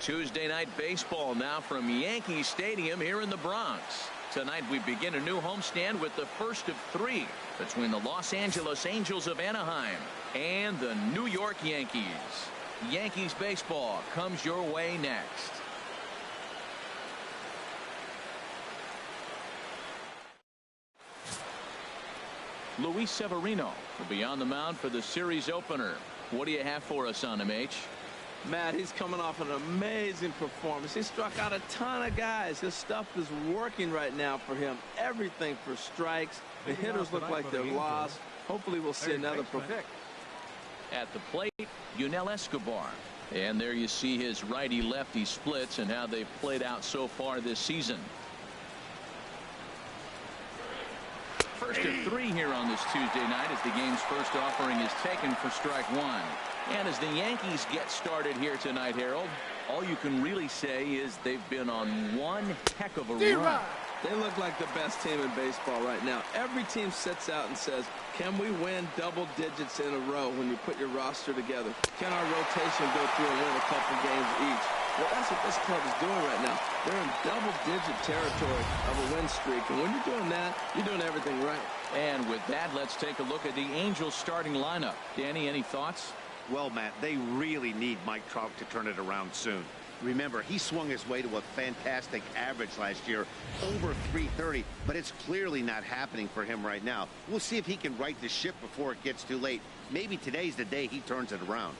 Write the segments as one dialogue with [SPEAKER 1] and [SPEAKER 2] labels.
[SPEAKER 1] Tuesday night baseball now from Yankee Stadium here in the Bronx. Tonight we begin a new homestand with the first of three between the Los Angeles Angels of Anaheim and the New York Yankees. Yankees baseball comes your way next. Luis Severino will be on the mound for the series opener. What do you have for us on him, H?
[SPEAKER 2] Matt, he's coming off an amazing performance. He struck out a ton of guys. His stuff is working right now for him. Everything for strikes. The hitters look like they're lost. Hopefully we'll see another performance.
[SPEAKER 1] At the plate, Yunel Escobar. And there you see his righty-lefty splits and how they've played out so far this season. First of three here on this Tuesday night as the game's first offering is taken for strike one. And as the Yankees get started here tonight, Harold, all you can really say is they've been on one heck of a run.
[SPEAKER 2] They look like the best team in baseball right now. Every team sits out and says, can we win double digits in a row when you put your roster together? Can our rotation go through and win a couple games each? Well, that's what this club is doing right now. They're in double-digit territory of a win streak. And when you're doing that, you're doing everything right.
[SPEAKER 1] And with that, let's take a look at the Angels starting lineup. Danny, any thoughts?
[SPEAKER 3] Well, Matt, they really need Mike Trout to turn it around soon. Remember, he swung his way to a fantastic average last year, over 330, but it's clearly not happening for him right now. We'll see if he can right the ship before it gets too late. Maybe today's the day he turns it around.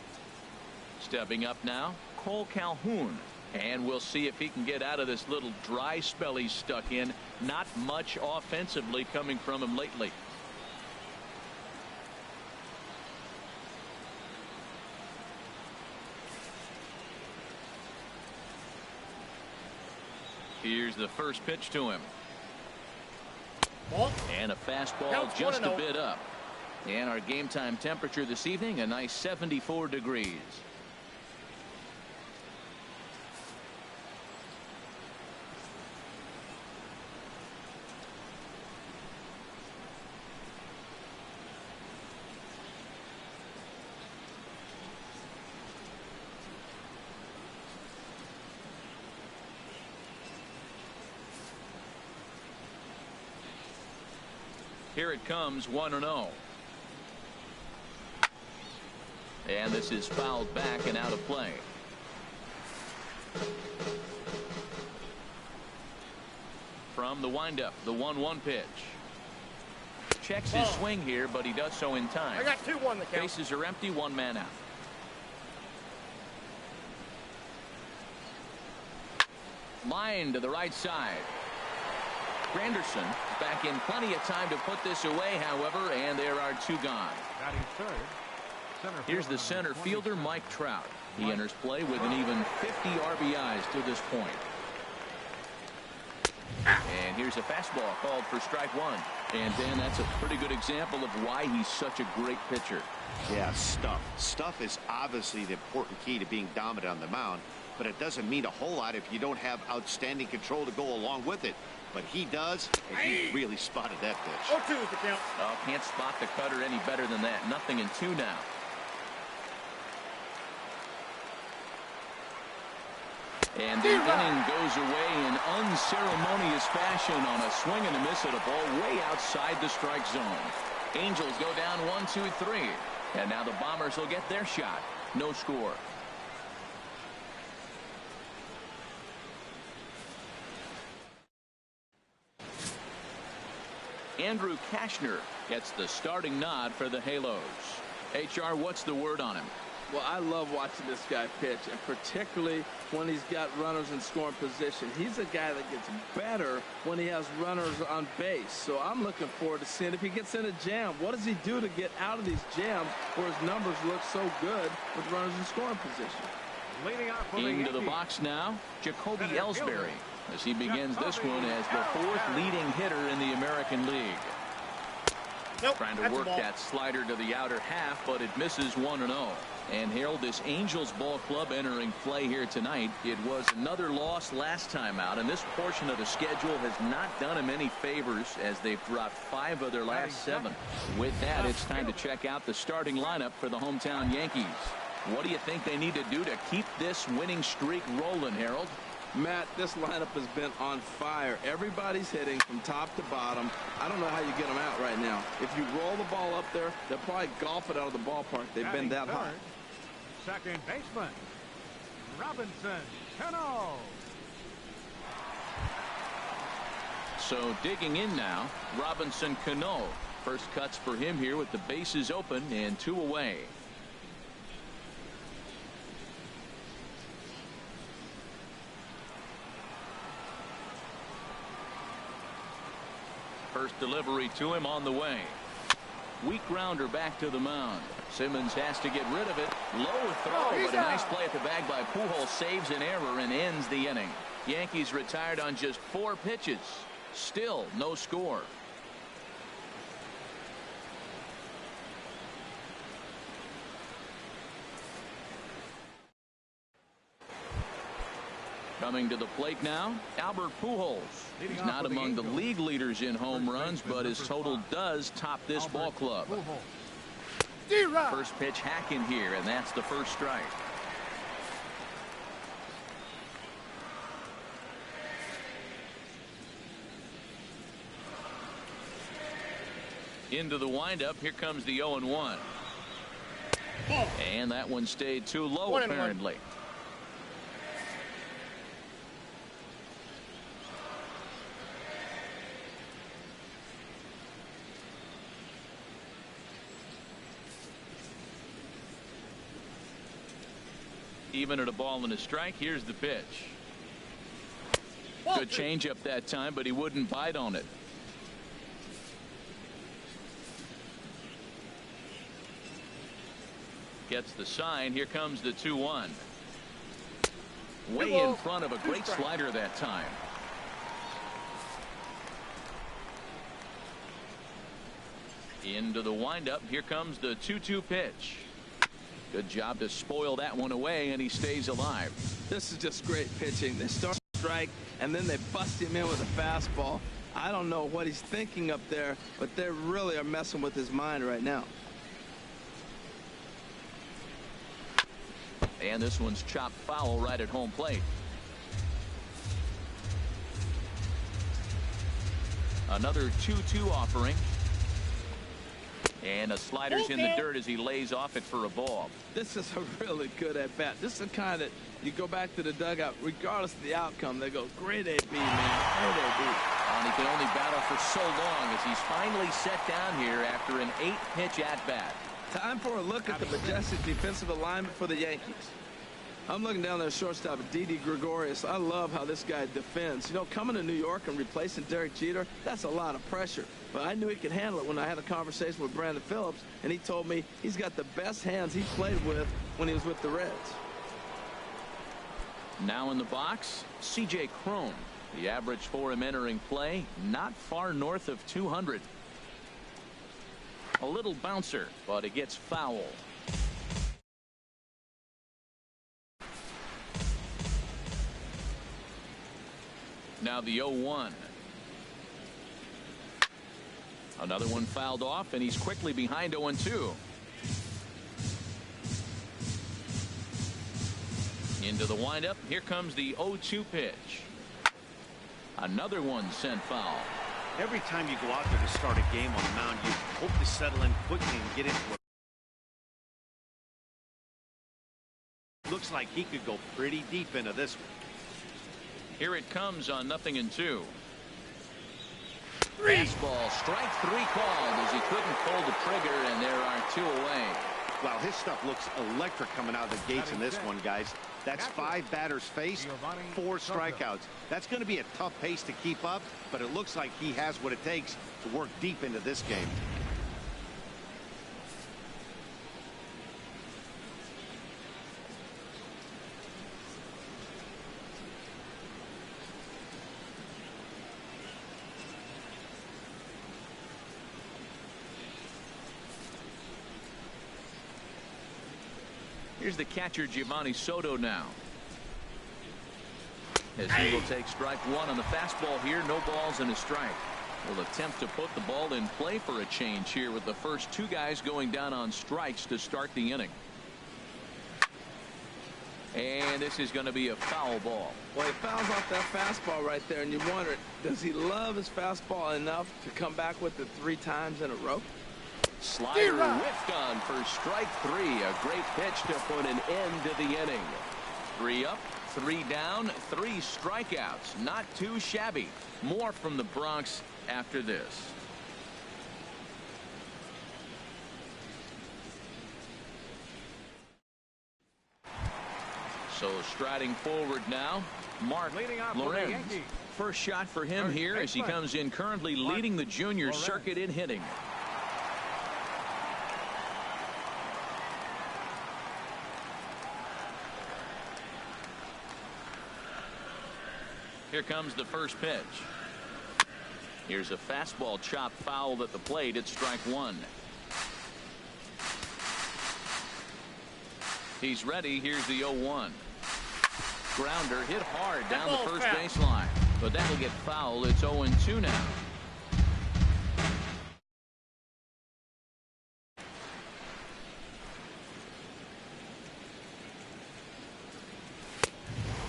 [SPEAKER 1] Stepping up now, Cole Calhoun. And we'll see if he can get out of this little dry spell he's stuck in. Not much offensively coming from him lately. Here's the first pitch to him. And a fastball just a bit up. And our game time temperature this evening, a nice 74 degrees. Here it comes, 1-0. And this is fouled back and out of play. From the windup, the 1-1 pitch. Checks his swing here, but he does so in time.
[SPEAKER 4] I got 2-1 the count.
[SPEAKER 1] Bases are empty, one man out. Line to the right side. Granderson back in plenty of time to put this away, however, and there are two gone. Here's the center fielder, Mike Trout. He enters play with an even 50 RBIs to this point. And here's a fastball called for strike one. And Dan, that's a pretty good example of why he's such a great pitcher.
[SPEAKER 3] Yeah, stuff is obviously the important key to being dominant on the mound, but it doesn't mean a whole lot if you don't have outstanding control to go along with it. But he does, and he really spotted that pitch.
[SPEAKER 4] 0-2 is the count.
[SPEAKER 1] Oh, can't spot the cutter any better than that. Nothing in two now. And the inning goes away in unceremonious fashion on a swing and a miss at a ball way outside the strike zone. Angels go down 1-2-3. And now the Bombers will get their shot. No score. Andrew Cashner gets the starting nod for the Halos. HR, what's the word on him?
[SPEAKER 2] Well, I love watching this guy pitch, and particularly when he's got runners in scoring position. He's a guy that gets better when he has runners on base. So I'm looking forward to seeing if he gets in a jam. What does he do to get out of these jams where his numbers look so good with runners in scoring position?
[SPEAKER 1] Into the box now, Jacoby Ellsbury, as he begins this one as the fourth leading hitter in the American League. Trying to work that slider to the outer half, but it misses 1-0. And Harold, this Angels ball club entering play here tonight. It was another loss last time out, and this portion of the schedule has not done him any favors as they've dropped 5 of their last 7. With that, it's time to check out the starting lineup for the hometown Yankees. What do you think they need to do to keep this winning streak rolling, Harold?
[SPEAKER 2] Matt, this lineup has been on fire. Everybody's hitting from top to bottom. I don't know how you get them out right now. If you roll the ball up there, they'll probably golf it out of the ballpark. They've been that high.
[SPEAKER 4] Second baseman, Robinson Cano.
[SPEAKER 1] So digging in now, Robinson Cano. First cuts for him here with the bases open and 2 away. First delivery to him on the way. Weak grounder back to the mound. Simmons has to get rid of it. Low throw, but a nice play at the bag by Pujols. Saves an error and ends the inning. Yankees retired on just 4 pitches. Still no score. Coming to the plate now, Albert Pujols. He's not among the league leaders in home runs, but his total does top this ball club. First pitch hack in here, and that's the first strike. Into the windup, here comes the 0-1. And that one stayed too low, apparently. Even at a ball and a strike, here's the pitch. Good changeup that time, but he wouldn't bite on it. Gets the sign. Here comes the 2-1. Way in front of a great slider that time. Into the windup. Here comes the 2-2 pitch. Good job to spoil that one away, and he stays alive.
[SPEAKER 2] This is just great pitching. They start to strike, and then they bust him in with a fastball. I don't know what he's thinking up there, but they really are messing with his mind right now.
[SPEAKER 1] And this one's chopped foul right at home plate. Another 2-2 offering. And a slider's in the dirt as he lays off it for a ball.
[SPEAKER 2] This is a really good at-bat. This is the kind that you go back to the dugout, regardless of the outcome, they go, great AB, man, great AB.
[SPEAKER 1] And he can only battle for so long as he's finally set down here after an 8-pitch at-bat.
[SPEAKER 2] Time for a look at the majestic defensive alignment for the Yankees. I'm looking down there shortstop at Didi Gregorius. I love how this guy defends. You know, coming to New York and replacing Derek Jeter, that's a lot of pressure. But I knew he could handle it when I had a conversation with Brandon Phillips, and he told me he's got the best hands he played with when he was with the Reds.
[SPEAKER 1] Now in the box, C.J. Cron. The average for him entering play, not far north of 200. A little bouncer, but it gets foul. Now the 0-1. Another one fouled off, and he's quickly behind 0-2. Into the windup. Here comes the 0-2 pitch. Another one sent foul.
[SPEAKER 3] Every time you go out there to start a game on the mound, you hope to settle in quickly and get into it. Looks like he could go pretty deep into this one.
[SPEAKER 1] Here it comes on 0-2. Fastball, strike 3 called as he couldn't pull the trigger, and there are 2 away.
[SPEAKER 3] Wow, his stuff looks electric coming out of the gates in this one, guys. That's 5 batters faced, 4 strikeouts. That's going to be a tough pace to keep up, but it looks like he has what it takes to work deep into this game.
[SPEAKER 1] Here's the catcher, Giovanni Soto, now. As he will take strike 1 on the fastball here. No balls and a strike. Will attempt to put the ball in play for a change here with the first 2 guys going down on strikes to start the inning. And this is going to be a foul ball.
[SPEAKER 2] Well, he fouls off that fastball right there, and you wonder, does he love his fastball enough to come back with it 3 times in a row?
[SPEAKER 1] Slider whiffed on for strike 3. A great pitch to put an end to the inning. 3 up, 3 down, 3 strikeouts. Not too shabby. More from the Bronx after this. So striding forward now, Mark Lorenz. First shot for him here as he comes in currently leading the junior circuit in hitting. Here comes the first pitch. Here's a fastball chopped foul at the plate. It's strike 1. He's ready. Here's the 0-1. Grounder hit hard down the first baseline, but that'll get foul. It's 0-2 now.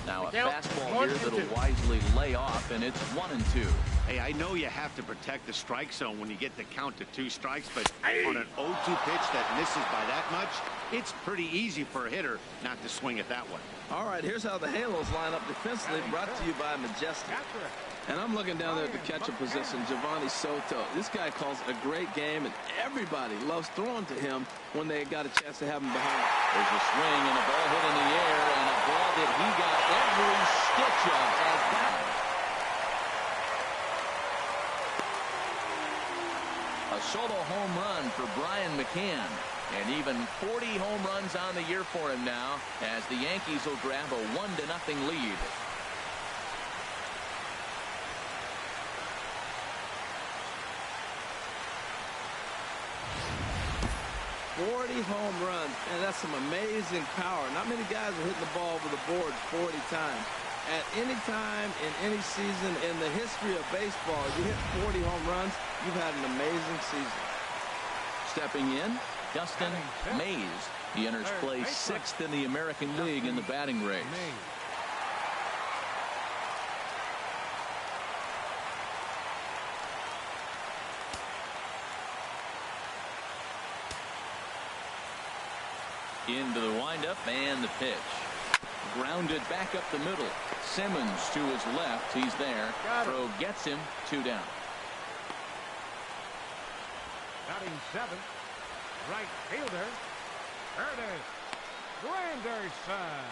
[SPEAKER 1] Now a fastball here that'll wisely lay off, and it's 1-2.
[SPEAKER 3] Hey, I know you have to protect the strike zone when you get the count to 2 strikes, but on an 0-2 pitch that misses by that much, it's pretty easy for a hitter not to swing at that one.
[SPEAKER 2] All right, here's how the Halos line up defensively, brought to you by Majestic. And I'm looking down there at the catcher position, Giovanni Soto. This guy calls a great game, and everybody loves throwing to him when they got a chance to have him behind.
[SPEAKER 1] There's a swing and a ball hit in the air, and a ball that he got every stitch of as that. A solo home run for Brian McCann. And even 40 home runs on the year for him now as the Yankees will grab a 1-0 lead.
[SPEAKER 2] Home runs, and that's some amazing power. Not many guys are hitting the ball over the board 40 times. At any time in any season in the history of baseball, you hit 40 home runs, you've had an amazing season.
[SPEAKER 1] Stepping in, Dustin Mays. He enters play 6th in the American League in the batting race. 'Into the windup and the pitch. Grounded back up the middle. Simmons to his left. He's there. Throw gets him. 2 down.
[SPEAKER 4] Batting 7th, right fielder, Curtis Granderson.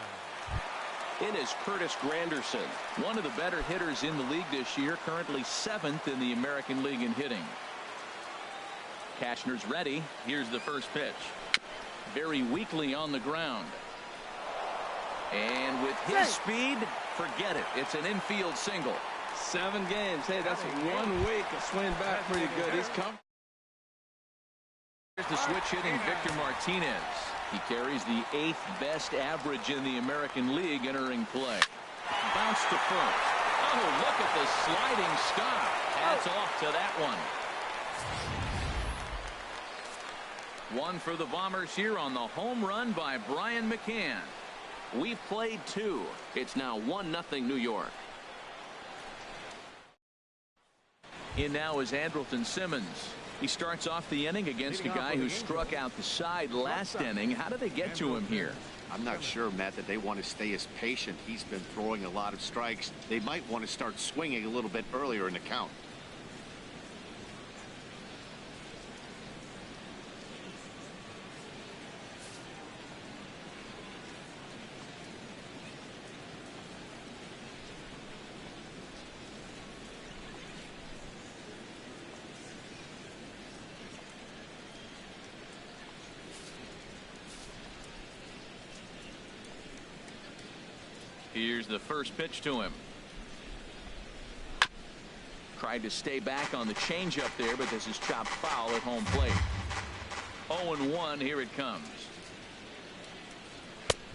[SPEAKER 1] It is Curtis Granderson, one of the better hitters in the league this year, currently 7th in the American League in hitting. Cashner's ready. Here's the first pitch. Very weakly on the ground. And with his speed, forget it. It's an infield single.
[SPEAKER 2] 7 games. Hey, that's 1 week of swing back pretty good. He's come.
[SPEAKER 1] Here's the switch hitting Victor Martinez. He carries the 8th best average in the American League entering play. Bounce to first. Oh, look at the sliding stop. Hats off to that one. 1 for the Bombers here on the home run by Brian McCann. We've played 2. It's now 1-0 New York. In now is Andrelton Simmons. He starts off the inning against a guy who struck out the side last inning. How did they get to him here?
[SPEAKER 3] I'm not sure, Matt, that they want to stay as patient. He's been throwing a lot of strikes. They might want to start swinging a little bit earlier in the count.
[SPEAKER 1] Here's the first pitch to him. Tried to stay back on the changeup there, but this is chopped foul at home plate. 0-1. Here it comes.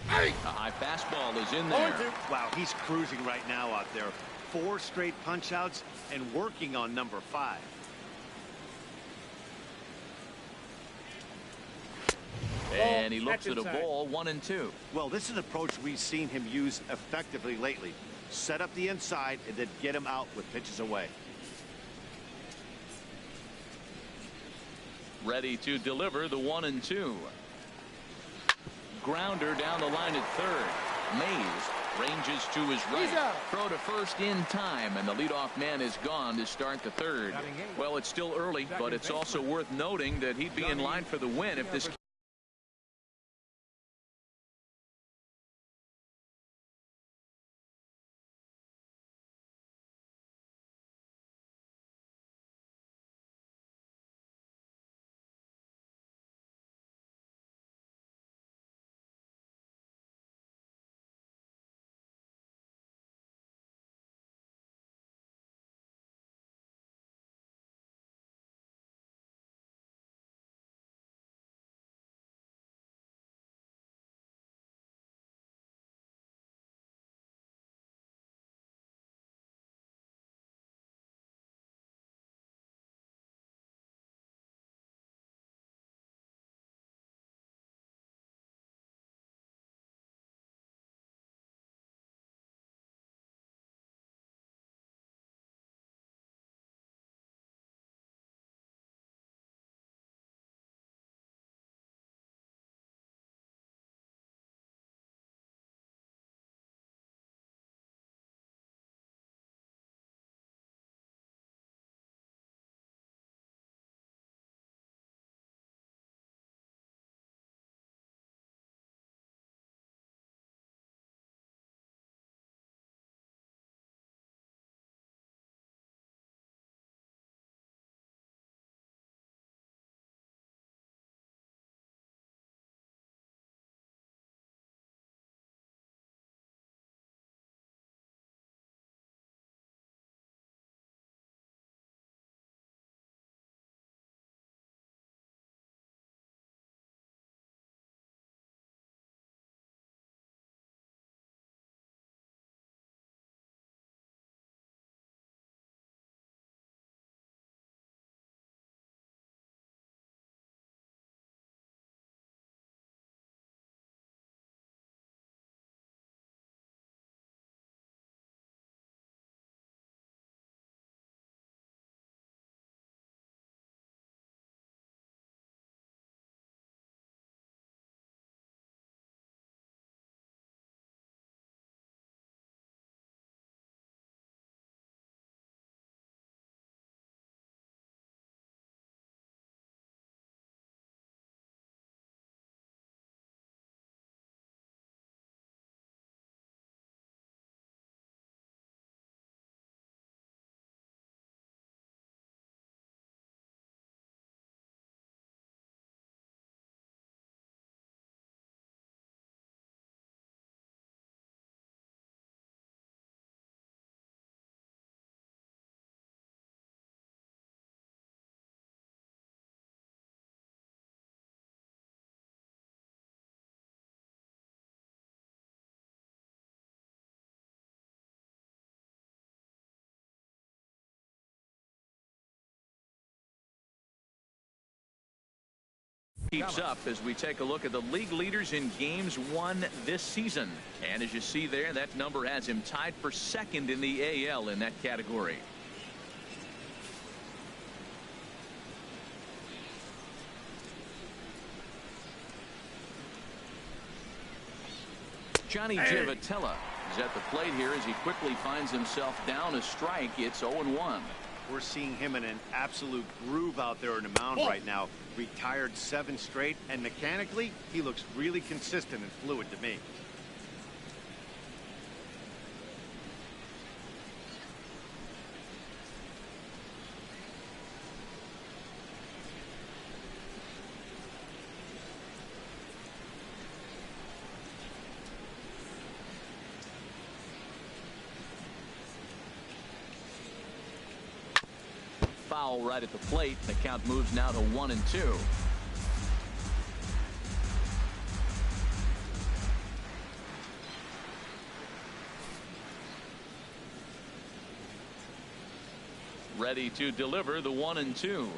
[SPEAKER 1] A high fastball is in there.
[SPEAKER 3] Wow, he's cruising right now out there. 4 straight punch outs and working on number 5.
[SPEAKER 1] And he looks at a ball, 1-2.
[SPEAKER 3] Well, this is an approach we've seen him use effectively lately. Set up the inside and then get him out with pitches away.
[SPEAKER 1] Ready to deliver the 1-2. Grounder down the line at third. Mays ranges to his right. Throw to first in time, and the leadoff man is gone to start the third. Well, it's still early, but it's also worth noting that he'd be in line for the win if this keeps up as we take a look at the league leaders in games won this season. And as you see there, that number has him tied for second in the AL in that category. Johnny Givotella is at the plate here as he quickly finds himself down a strike. It's 0-1.
[SPEAKER 3] We're seeing him in an absolute groove out there in the mound right now. Retired 7 straight, and mechanically, he looks really consistent and fluid to me.
[SPEAKER 1] Foul right at the plate. The count moves now to 1-2. Ready to deliver the 1-2.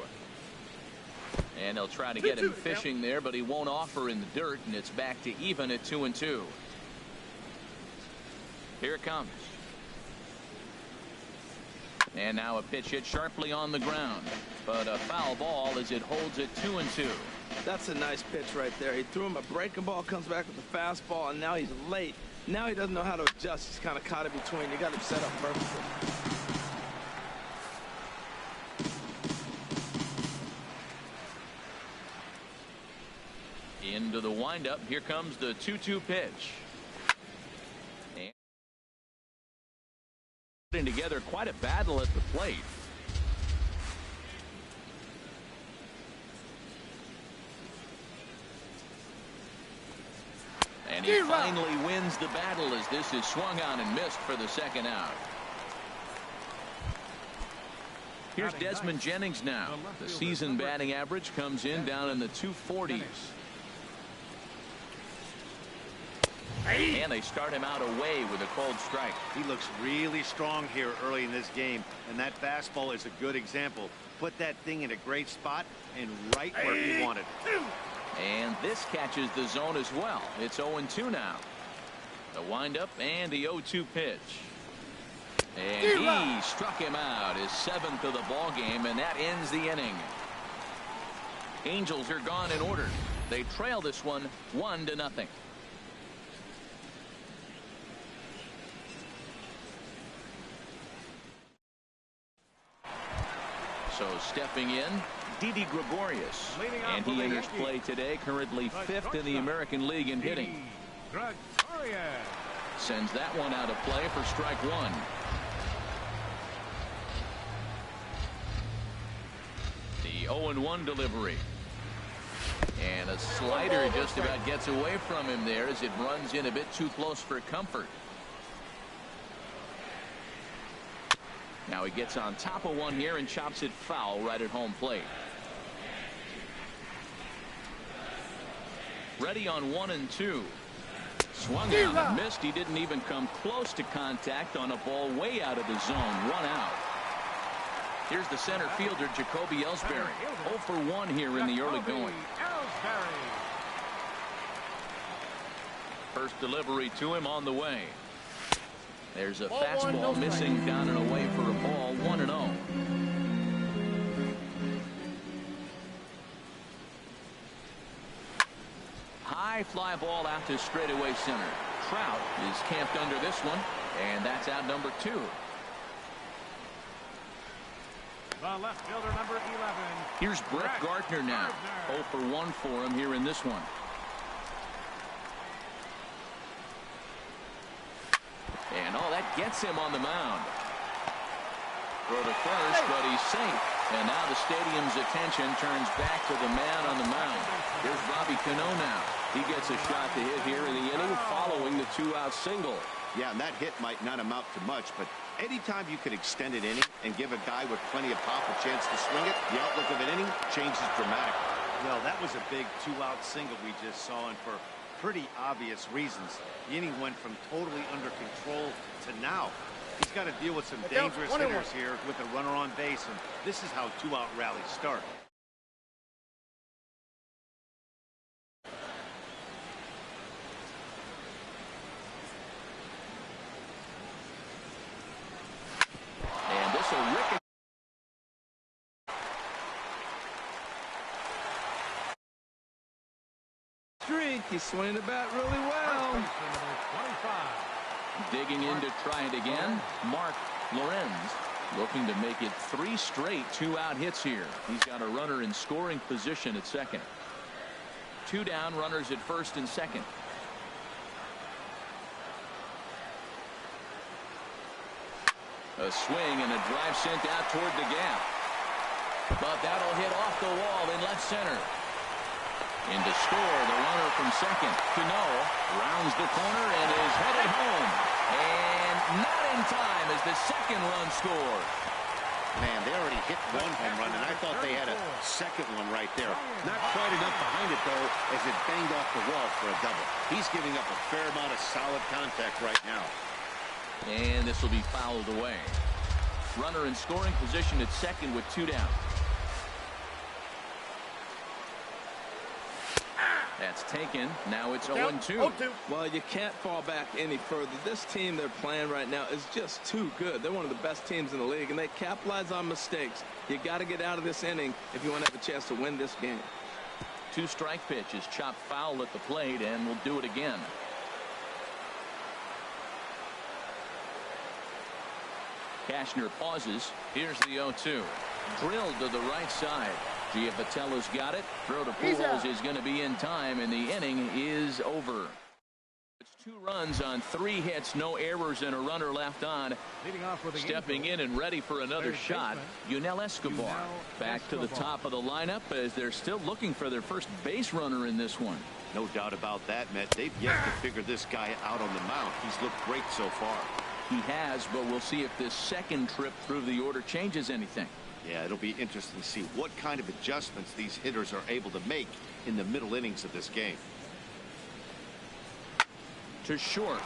[SPEAKER 1] And they'll try to get him fishing there, but he won't offer in the dirt, and it's back to even at 2-2. Here it comes. And now a pitch hit sharply on the ground, but a foul ball as it holds it 2-2.
[SPEAKER 2] That's a nice pitch right there. He threw him a breaking ball, comes back with a fastball, and now he's late. Now he doesn't know how to adjust. He's kind of caught in between. You got him set up perfectly.
[SPEAKER 1] Into the windup. Here comes the 2-2 pitch. And putting together quite a battle at the plate. And he finally wins the battle as this is swung on and missed for the second out. Here's Desmond Jennings now. The season batting average comes in down in the 240s. And they start him out away with a cold strike.
[SPEAKER 3] He looks really strong here early in this game, and that fastball is a good example. Put that thing in a great spot and right where he wanted.
[SPEAKER 1] And this catches the zone as well. It's 0-2 now. The windup and the 0-2 pitch. And he struck him out, his 7th of the ball game, and that ends the inning. Angels are gone in order. They trail this one 1-0. So stepping in, Didi Gregorius, and he enters play today, currently 5th in the American League in hitting. Sends that one out of play for strike one. The 0-1 delivery. And a slider just about gets away from him there as it runs in a bit too close for comfort. Now he gets on top of one here and chops it foul right at home plate. Ready on 1-2. Swung out and missed. He didn't even come close to contact on a ball way out of the zone. 1 out. Here's the center fielder, Jacoby Ellsbury. 0 for 1 here in the early going. First delivery to him on the way. There's a fastball missing down and away for a ball. 1-0. High fly ball out to straightaway center. Trout is camped under this one, and that's out number 2.
[SPEAKER 4] The left fielder, number 11.
[SPEAKER 1] Here's Brett Gardner now. 0 for 1 for him here in this one. And that gets him on the mound. Throw to first, but he's safe. And now the stadium's attention turns back to the man on the mound. Here's Robbie Cano now. He gets a shot to hit here in the inning following the 2-out single.
[SPEAKER 3] Yeah, and that hit might not amount to much, but anytime you can extend an inning and give a guy with plenty of pop a chance to swing it, the outlook of an inning changes dramatically. Well, that was a big 2-out single we just saw, and for pretty obvious reasons. The inning went from totally under control to now. He's got to deal with some dangerous hitters here with a runner on base, and this is how 2-out rallies start.
[SPEAKER 1] And this will ricochet.
[SPEAKER 2] He's swinging the bat really well.
[SPEAKER 1] Digging in to try it again, Mark Lorenz looking to make it 3 straight 2-out hits here. He's got a runner in scoring position at second. 2 down, runners at first and second. A swing and a drive sent out toward the gap. But that'll hit off the wall in left center. In to score, the runner from second. Cano rounds the corner and is headed home. And not in time as the second run scored.
[SPEAKER 3] Man, they already hit 1 home run, and I thought they had a second one right there. Not quite enough behind it, though, as it banged off the wall for a double. He's giving up a fair amount of solid contact right now.
[SPEAKER 1] And this will be fouled away. Runner in scoring position at second with 2 down. That's taken. Now it's 0-2.
[SPEAKER 2] Well, you can't fall back any further. This team they're playing right now is just too good. They're one of the best teams in the league, and they capitalize on mistakes. You got to get out of this inning if you want to have a chance to win this game.
[SPEAKER 1] 2-strike pitch is chopped foul at the plate, and we'll do it again. Cashner pauses. Here's the 0-2. Drilled to the right side. Giafatello's got it. Throw to Pujols is going to be in time, and the inning is over. It's 2 runs on 3 hits, no errors, and a runner left on. Stepping in and ready for another shot, Yunel Escobar. Back to the top of the lineup as they're still looking for their first base runner in this one.
[SPEAKER 3] No doubt about that, Matt. They've yet to figure this guy out on the mound. He's looked great so far.
[SPEAKER 1] He has, but we'll see if this second trip through the order changes anything.
[SPEAKER 3] Yeah, it'll be interesting to see what kind of adjustments these hitters are able to make in the middle innings of this game.
[SPEAKER 1] To short.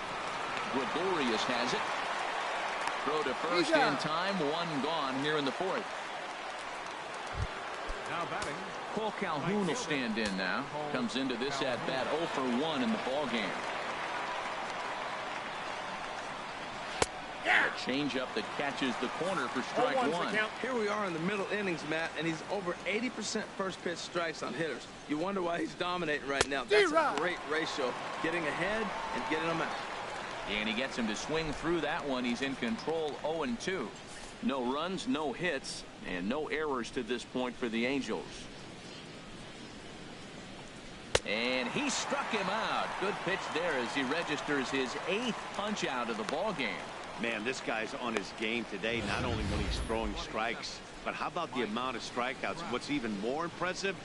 [SPEAKER 1] Gregorius has it. Throw to first in time. 1 gone here in the 4th.
[SPEAKER 4] Now batting.
[SPEAKER 1] Cole Calhoun will stand in now. Comes into this at bat 0 for 1 in the ball game. A changeup that catches the corner for strike 1.
[SPEAKER 2] Here we are in the middle innings, Matt, and he's over 80% first pitch strikes on hitters. You wonder why he's dominating right now. That's a great ratio, getting ahead and getting them out.
[SPEAKER 1] And he gets him to swing through that one. He's in control. 0-2. No runs, no hits, and no errors to this point for the Angels. And he struck him out. Good pitch there as he registers his 8th punch out of the ball game.
[SPEAKER 3] Man, this guy's on his game today, not only when he's throwing strikes, but how about the amount of strikeouts? What's even more impressive,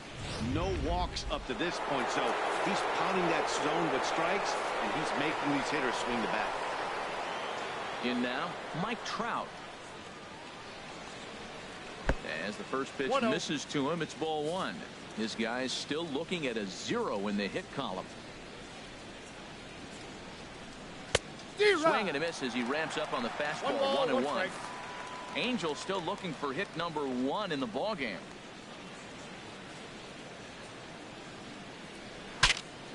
[SPEAKER 3] no walks up to this point. So he's pounding that zone with strikes, and he's making these hitters swing the bat.
[SPEAKER 1] In now, Mike Trout. As the first pitch misses to him, it's ball 1. His guy's still looking at a 0 in the hit column. Swing and a miss as he ramps up on the fastball. 1-1. Angels still looking for hit number 1 in the ball game.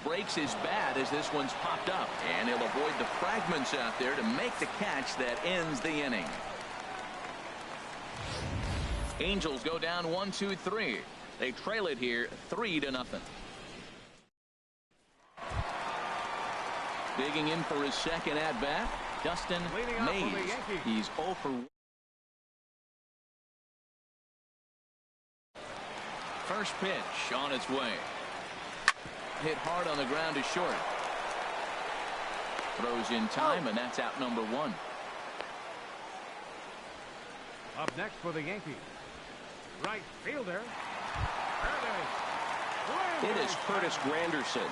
[SPEAKER 1] Breaks his bat as this one's popped up, and he'll avoid the fragments out there to make the catch that ends the inning. Angels go down 1-2-3. They trail it here 3-0. Digging in for his second at bat, Dustin Mays. He's 0 for 1. First pitch on its way. Hit hard on the ground to short. Throws in time, and that's out number 1.
[SPEAKER 4] Up next for the Yankees, right fielder.
[SPEAKER 1] It is Curtis Granderson.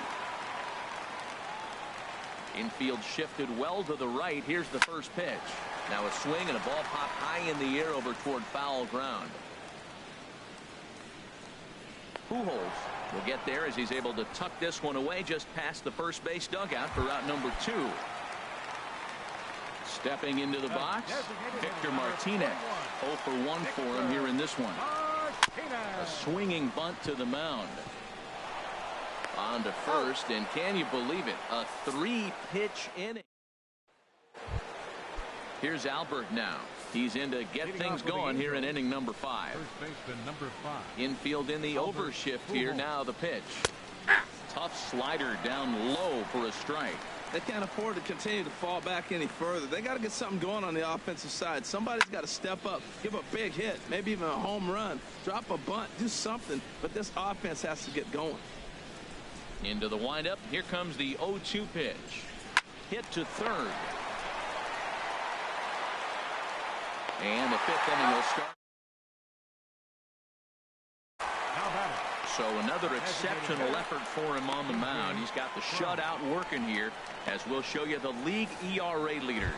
[SPEAKER 1] Infield shifted well to the right. Here's the first pitch. Now a swing and a ball popped high in the air over toward foul ground. Pujols will get there as he's able to tuck this one away just past the first base dugout for out number 2. Stepping into the box, Victor Martinez. 0 for 1 for him here in this one. A swinging bunt to the mound. On to first, and can you believe it? A 3-pitch inning. Here's Albert now. He's in to get things going here in inning number 5. Infield in the overshift here. Now the pitch. Tough slider down low for a strike.
[SPEAKER 2] They can't afford to continue to fall back any further. They got to get something going on the offensive side. Somebody's got to step up, give a big hit, maybe even a home run, drop a bunt, do something. But this offense has to get going.
[SPEAKER 1] Into the windup. Here comes the 0-2 pitch. Hit to third. And the 5th inning will start. So another exceptional effort for him on the mound. He's got the shutout working here, as we'll show you the league ERA leaders.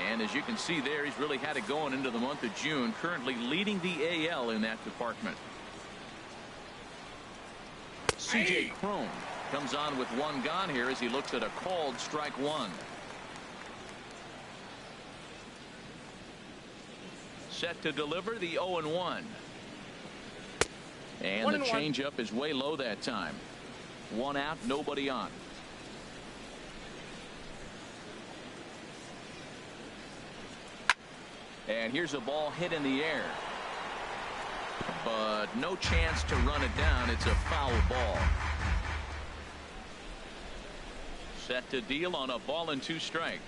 [SPEAKER 1] And as you can see there, he's really had it going into the month of June, currently leading the AL in that department. C.J. Cron comes on with 1 gone here as he looks at a called strike 1. Set to deliver the 0-1. And the changeup is way low that time. 1 out, nobody on. And here's a ball hit in the air. But no chance to run it down. It's a foul ball. Set to deal on a ball and 2 strikes.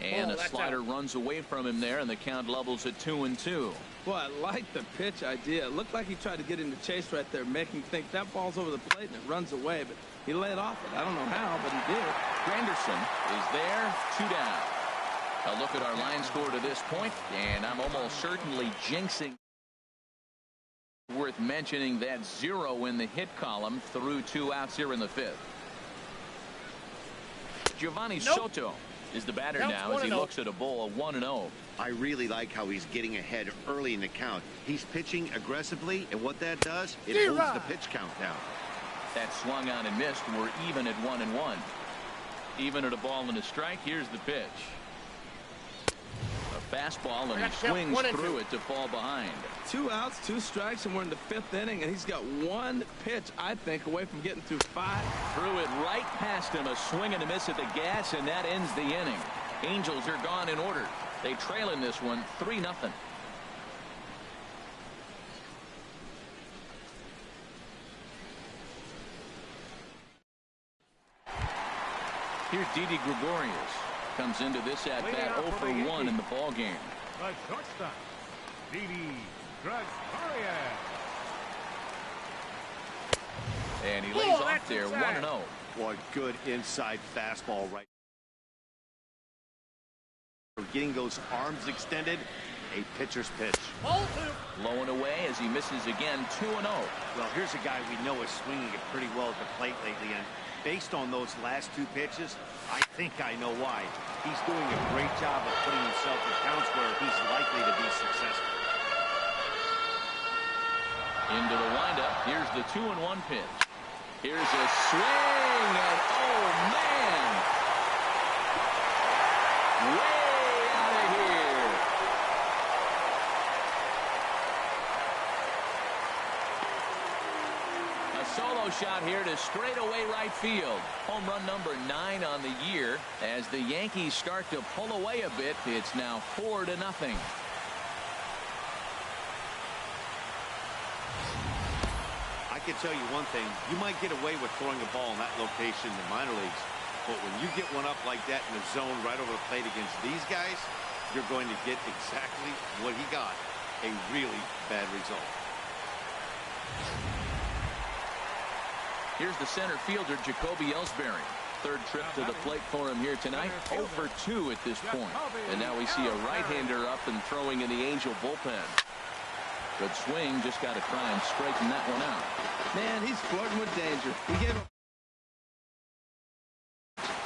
[SPEAKER 1] And a slider runs away from him there, and the count levels at 2-2.
[SPEAKER 2] Boy, I like the pitch idea. It looked like he tried to get into chase right there, making him think that ball's over the plate and it runs away, but he laid off it. I don't know how, but he did.
[SPEAKER 1] Granderson is there, 2 down. A look at our line score to this point, and I'm almost certainly jinxing. Worth mentioning that 0 in the hit column through 2 outs here in the 5th. Giovanni Soto is the batter now as he looks at a bowl of 1-0.
[SPEAKER 3] I really like how he's getting ahead early in the count. He's pitching aggressively, and what that does, it holds the pitch count down.
[SPEAKER 1] That swung on and missed. We're even at 1-1. Even at a ball and a strike. Here's the pitch. A fastball, and he swings through it to fall behind.
[SPEAKER 2] 2 outs, 2 strikes, and we're in the 5th inning, and he's got 1 pitch, I think, away from getting through 5.
[SPEAKER 1] Threw it right past him. A swing and a miss at the gas, and that ends the inning. Angels are gone in order. They trail in this one 3-0. Here's Didi Gregorius. Comes into this at bat 0 for 1 in the ball game.
[SPEAKER 4] The shortstop, Didi Gregorius.
[SPEAKER 1] And he lays off there 1-0.
[SPEAKER 3] Boy, good inside fastball right. Getting those arms extended, a pitcher's pitch.
[SPEAKER 1] Low and away as he misses again, 2-0.
[SPEAKER 3] Well, here's a guy we know is swinging it pretty well at the plate lately, and based on those last 2 pitches, I think I know why. He's doing a great job of putting himself in counts where he's likely to be successful.
[SPEAKER 1] Into the windup. Here's the 2-1 pitch. Here's a swing, and oh man, way out of here. A solo shot here to straightaway right field. Home run number 9 on the year. As the Yankees start to pull away a bit, it's now 4-0.
[SPEAKER 3] I can tell you one thing, you might get away with throwing a ball in that location in the minor leagues, but when you get one up like that in the zone right over the plate against these guys, you're going to get exactly what he got, a really bad result.
[SPEAKER 1] Here's the center fielder, Jacoby Ellsbury. 3rd trip to the plate for him here tonight. 0 for 2 at this point. And now we see a right-hander up and throwing in the Angel bullpen. Good swing, just got to try and straighten that one out.
[SPEAKER 2] Man, he's flirting with danger. He gave up.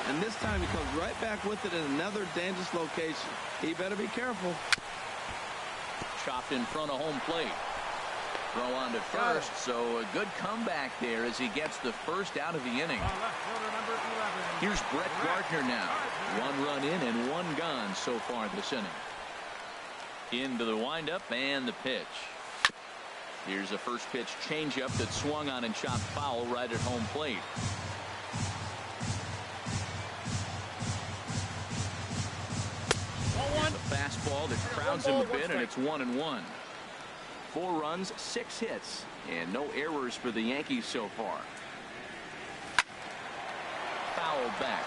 [SPEAKER 2] And this time he comes right back with it in another dangerous location. He better be careful.
[SPEAKER 1] Chopped in front of home plate. Throw on to first, so a good comeback there as he gets the first out of the inning. Here's Brett Gardner now. 1 run in and 1 gone so far this inning. Into the windup and the pitch. Here's a first pitch changeup that swung on and chopped foul right at home plate. The fastball that crowds him a bit, and it's 1-1. 4 runs, 6 hits, and no errors for the Yankees so far. Foul back.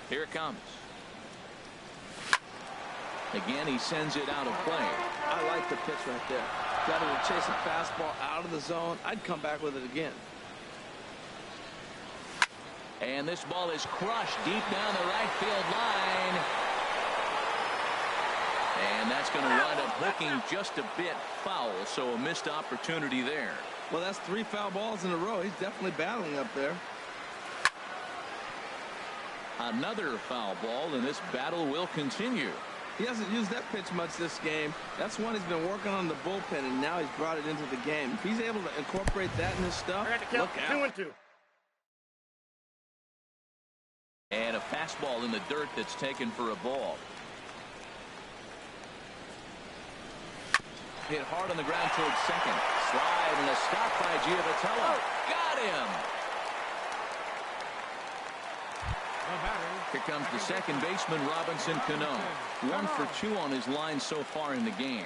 [SPEAKER 1] Here it comes. Again, he sends it out of play.
[SPEAKER 2] I like the pitch right there. Got him to chase a fastball out of the zone. I'd come back with it again.
[SPEAKER 1] And this ball is crushed deep down the right field line. And that's going to wind up hooking just a bit foul, so a missed opportunity there.
[SPEAKER 2] Well, that's 3 foul balls in a row. He's definitely battling up there.
[SPEAKER 1] Another foul ball, and this battle will continue.
[SPEAKER 2] He hasn't used that pitch much this game. That's one he's been working on in the bullpen, and now he's brought it into the game. If he's able to incorporate that in his stuff, look out.
[SPEAKER 5] 2-2.
[SPEAKER 1] And a fastball in the dirt that's taken for a ball. Hit hard on the ground towards second. Slide and a stop by Giavotella. Got him. Here comes the second baseman, Robinson Cano. 1 for 2 on his line so far in the game.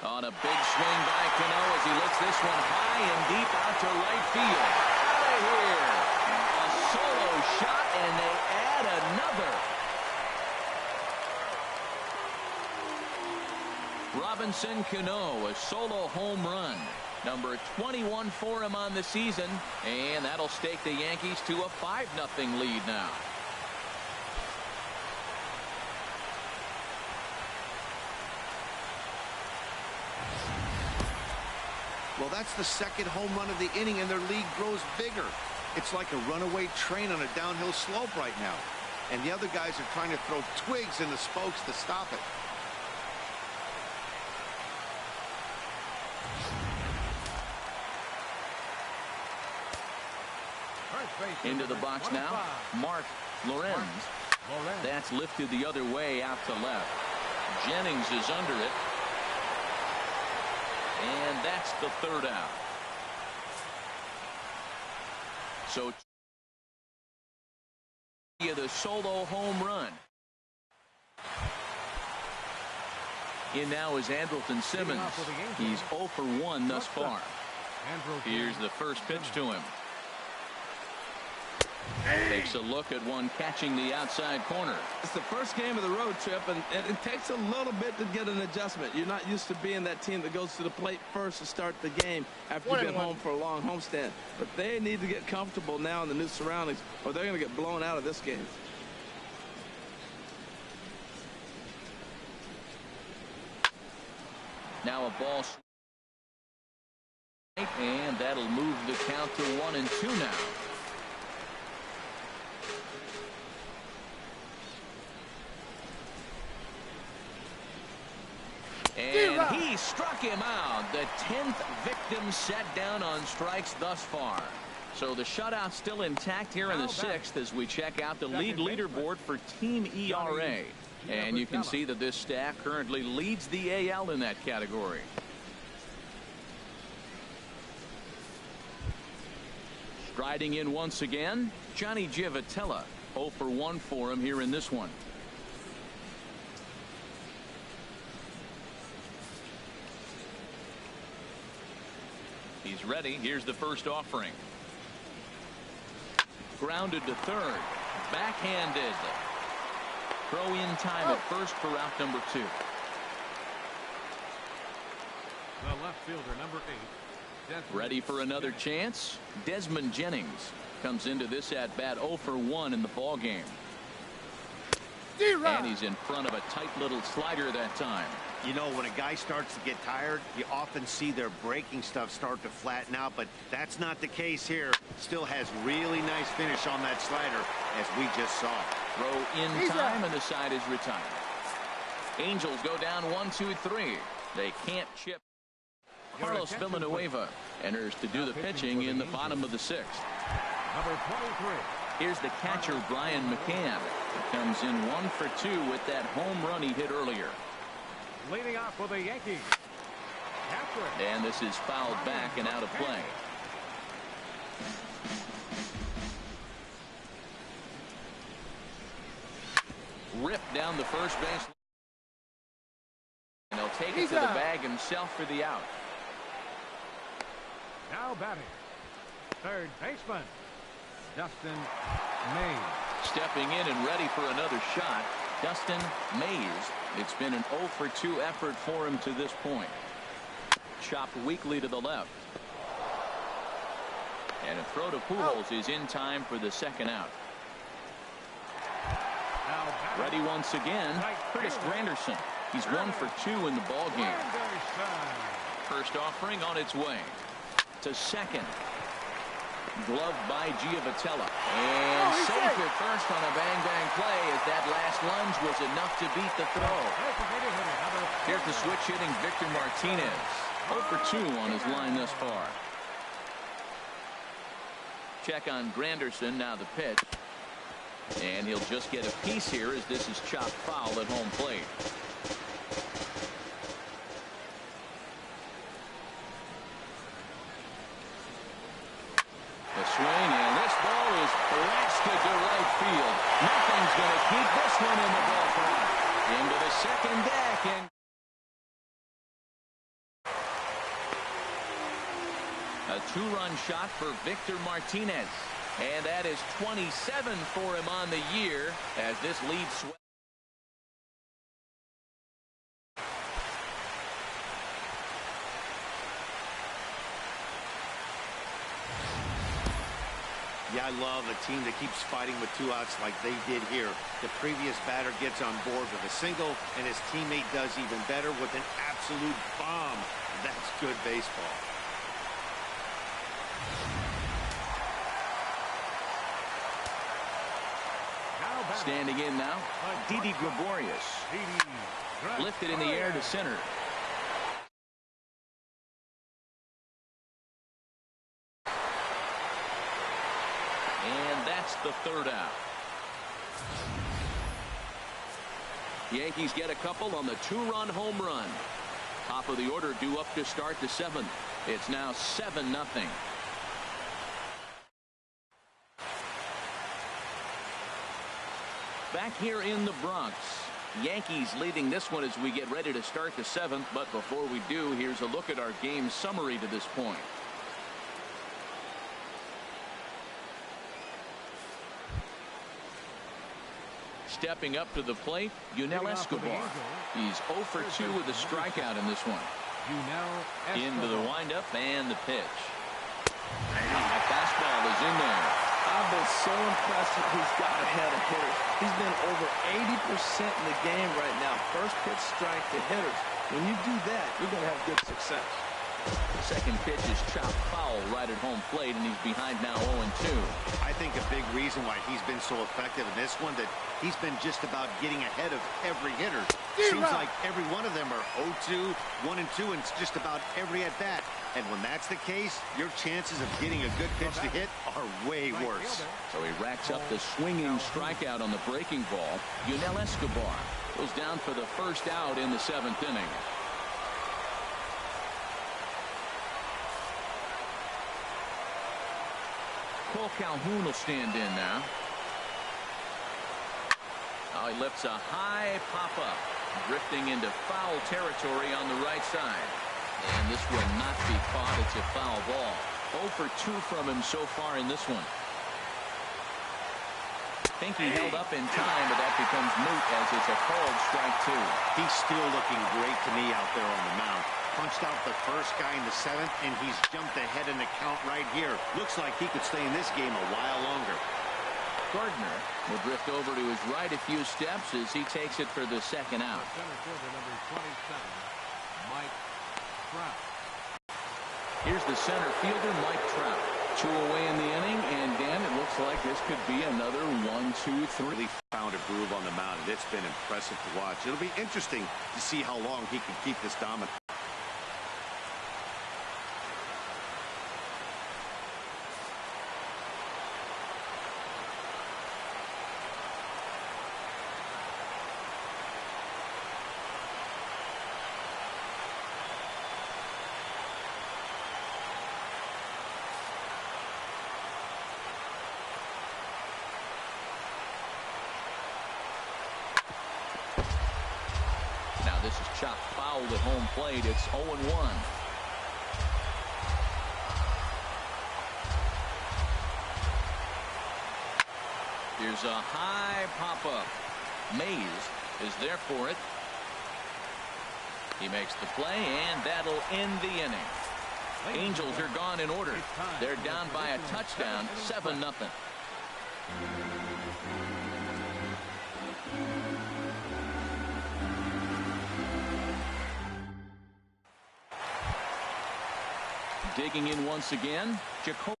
[SPEAKER 1] On a big swing by Cano as he looks this one high and deep out to right field. Out of here. A solo shot, and they add another. Robinson Cano, a solo home run. Number 21 for him on the season, and that'll stake the Yankees to a 5-0 lead now.
[SPEAKER 3] Well, that's the second home run of the inning, and their lead grows bigger. It's like a runaway train on a downhill slope right now. And the other guys are trying to throw twigs in the spokes to stop it.
[SPEAKER 1] Into the box now, Mark Lorenz. That's lifted the other way out to left. Jennings is under it. And that's the third out. So the solo home run. In now is Andrelton Simmons. He's 0 for 1 thus far. Here's the first pitch to him. Takes a look at one catching the outside corner.
[SPEAKER 2] It's the first game of the road trip, and it takes a little bit to get an adjustment. You're not used to being that team that goes to the plate first to start the game after you've been home for a long homestand. But they need to get comfortable now in the new surroundings, or they're going to get blown out of this game.
[SPEAKER 1] Now a ball. And that'll move the count to 1-2 now. And he struck him out. The 10th victim set down on strikes thus far. So the shutout still intact here in the 6th as we check out the league leaderboard for team ERA. And you can see that this staff currently leads the AL in that category. Striding in once again, Johnny Giavotella. 0 for 1 for him here in this one. He's ready. Here's the first offering. Grounded to third. Backhanded. Throw in time at first for out number 2.
[SPEAKER 4] The left fielder, number 8.
[SPEAKER 1] Ready for another chance. Desmond Jennings comes into this at bat 0 for 1 in the ball game. And he's in front of a tight little slider that time.
[SPEAKER 3] You know, when a guy starts to get tired, you often see their breaking stuff start to flatten out, but that's not the case here. Still has really nice finish on that slider, as we just saw.
[SPEAKER 1] Throw in time, and the side is retired. Angels go down 1-2-3. They can't chip. Carlos Villanueva enters to do the pitching in the bottom of the 6th.
[SPEAKER 4] Number 23.
[SPEAKER 1] Here's the catcher, Brian McCann. He comes in 1 for 2 with that home run he hit earlier.
[SPEAKER 4] Leading off for the Yankees.
[SPEAKER 1] And this is fouled back and out of play. Ripped down the first base. And he'll take it to the bag himself for the out.
[SPEAKER 4] Now batting. Third baseman, Dustin May.
[SPEAKER 1] Stepping in and ready for another shot, Dustin Mays. It's been an 0 for 2 effort for him to this point. Chopped weakly to the left. And a throw to Pujols is in time for the second out. Ready once again, Curtis Granderson. He's 1 for 2 in the ball game. First offering on its way to second. Gloved by Giavotella. And safe at first on a bang-bang play as that last lunge was enough to beat the throw. Here's the switch hitting Victor Martinez. 0 for 2 on his line thus far. Check on Granderson, now the pitch. And he'll just get a piece here as this is chopped foul at home plate. swing, and this ball is blasted to right field. Nothing's going to keep this one in the ballpark. Into the second deck, and a two-run shot for Victor Martinez. And that is 27 for him on the year as this lead swells.
[SPEAKER 3] Yeah, I love a team that keeps fighting with 2 outs like they did here. The previous batter gets on board with a single, and his teammate does even better with an absolute bomb. That's good baseball.
[SPEAKER 1] Standing in now, Didi Gregorius. Lifted in the air to center. And that's the third out. Yankees get a couple on the two-run home run. Top of the order due up to start the 7th. It's now 7-0. Back here in the Bronx, Yankees leading this one as we get ready to start the 7th. But before we do, here's a look at our game summary to this point. Stepping up to the plate, Yunel Escobar. He's 0 for 2 with a strikeout in this one. Into the windup and the pitch. A fastball is in there.
[SPEAKER 2] I've been so impressed that he's got ahead of hitters. He's been over 80% in the game right now. First pitch strike to hitters. When you do that, you're going to have good success.
[SPEAKER 1] The second pitch is chopped foul right at home plate, and he's behind now 0-2.
[SPEAKER 3] I think a big reason why he's been so effective in this one that he's been just about getting ahead of every hitter. Seems like every one of them are 0-2, 1-2, and it's just about every at bat. And when that's the case, your chances of getting a good pitch to hit are way worse.
[SPEAKER 1] So he racks up the swinging strikeout on the breaking ball. Yunel Escobar goes down for the first out in the 7th inning. Cole Calhoun will stand in now. Oh, he lifts a high pop-up, drifting into foul territory on the right side. And this will not be caught. It's a foul ball. 0 for 2 from him so far in this one. I think he held up in time, but that becomes moot as it's a called strike 2.
[SPEAKER 3] He's still looking great to me out there on the mound. Punched out the first guy in the 7th, and he's jumped ahead in the count right here. Looks like he could stay in this game a while longer.
[SPEAKER 1] Gardner will drift over to his right a few steps as he takes it for the second out.
[SPEAKER 4] Center fielder number 27, Mike Trout.
[SPEAKER 1] Here's the center fielder, Mike Trout. 2 away in the inning, and Dan, it looks like this could be another 1-2-3.
[SPEAKER 3] Really found a groove on the mound, and it's been impressive to watch. It'll be interesting to see how long he can keep this dominant.
[SPEAKER 1] This is chopped foul at home plate. It's 0-1. Here's a high pop-up. Mays is there for it. He makes the play, and that'll end the inning. Angels are gone in order. They're down by a touchdown, 7-0. Digging in once again, Jacoby.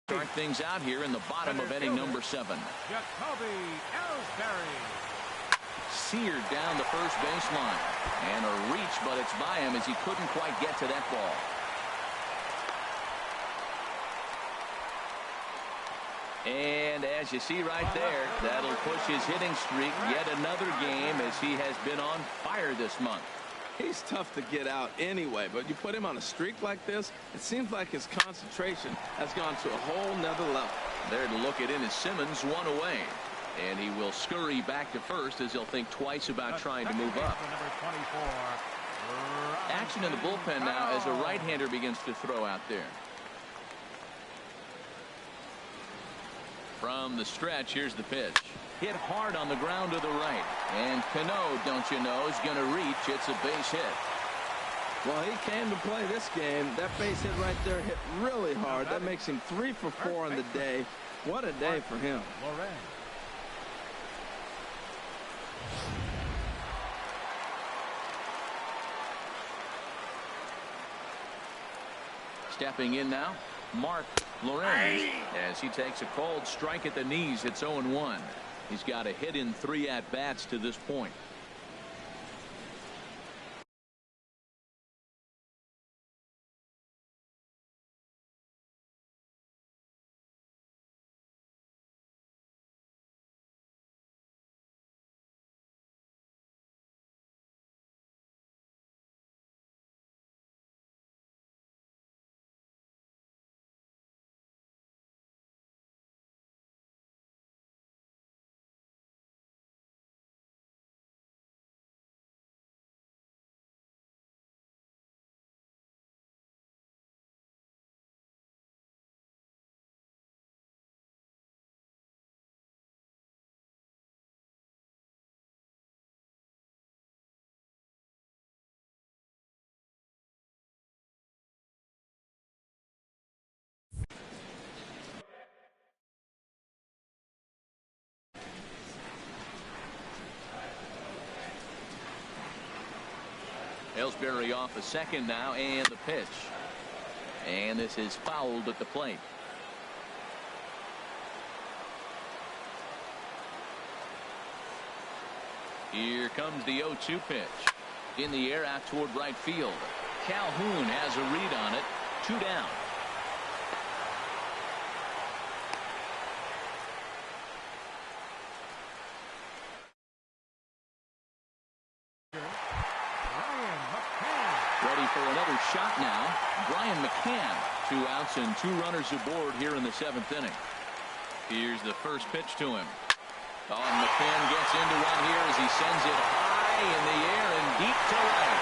[SPEAKER 1] Start things out here in the bottom of inning number 7.
[SPEAKER 4] Jacoby Ellsbury.
[SPEAKER 1] Seared down the first baseline. And a reach, but it's by him as he couldn't quite get to that ball. And as you see right there, that'll push his hitting streak yet another game as he has been on fire this month.
[SPEAKER 2] He's tough to get out anyway, but you put him on a streak like this, it seems like his concentration has gone to a whole nother level.
[SPEAKER 1] There to look at Ennis Simmons, one away. And he will scurry back to first as he'll think twice about trying to move up. Action in the bullpen now as a right-hander begins to throw out there. From the stretch, here's the pitch. Hit hard on the ground to the right. And Cano, don't you know, is going to reach. It's a base hit.
[SPEAKER 2] Well, he came to play this game. That base hit right there hit really hard. That makes him 3 for 4 on the day. What a day for him.
[SPEAKER 1] Stepping in now, Mark Lorenz, as he takes a cold strike at the knees. It's 0-1. He's got a hit in 3 at-bats to this point. Ellsbury off a second now, and the pitch. And this is fouled at the plate. Here comes the 0-2 pitch. In the air out toward right field. Calhoun has a read on it. 2 down. Ready for another shot now. Brian McCann. 2 outs and 2 runners aboard here in the 7th inning. Here's the first pitch to him. Oh, and McCann gets into one here as he sends it high in the air and deep to right.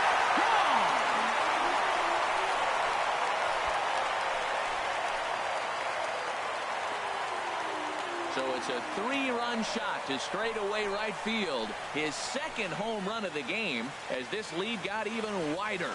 [SPEAKER 1] So it's a 3-run shot to straightaway right field. His 2nd home run of the game as this lead got even wider.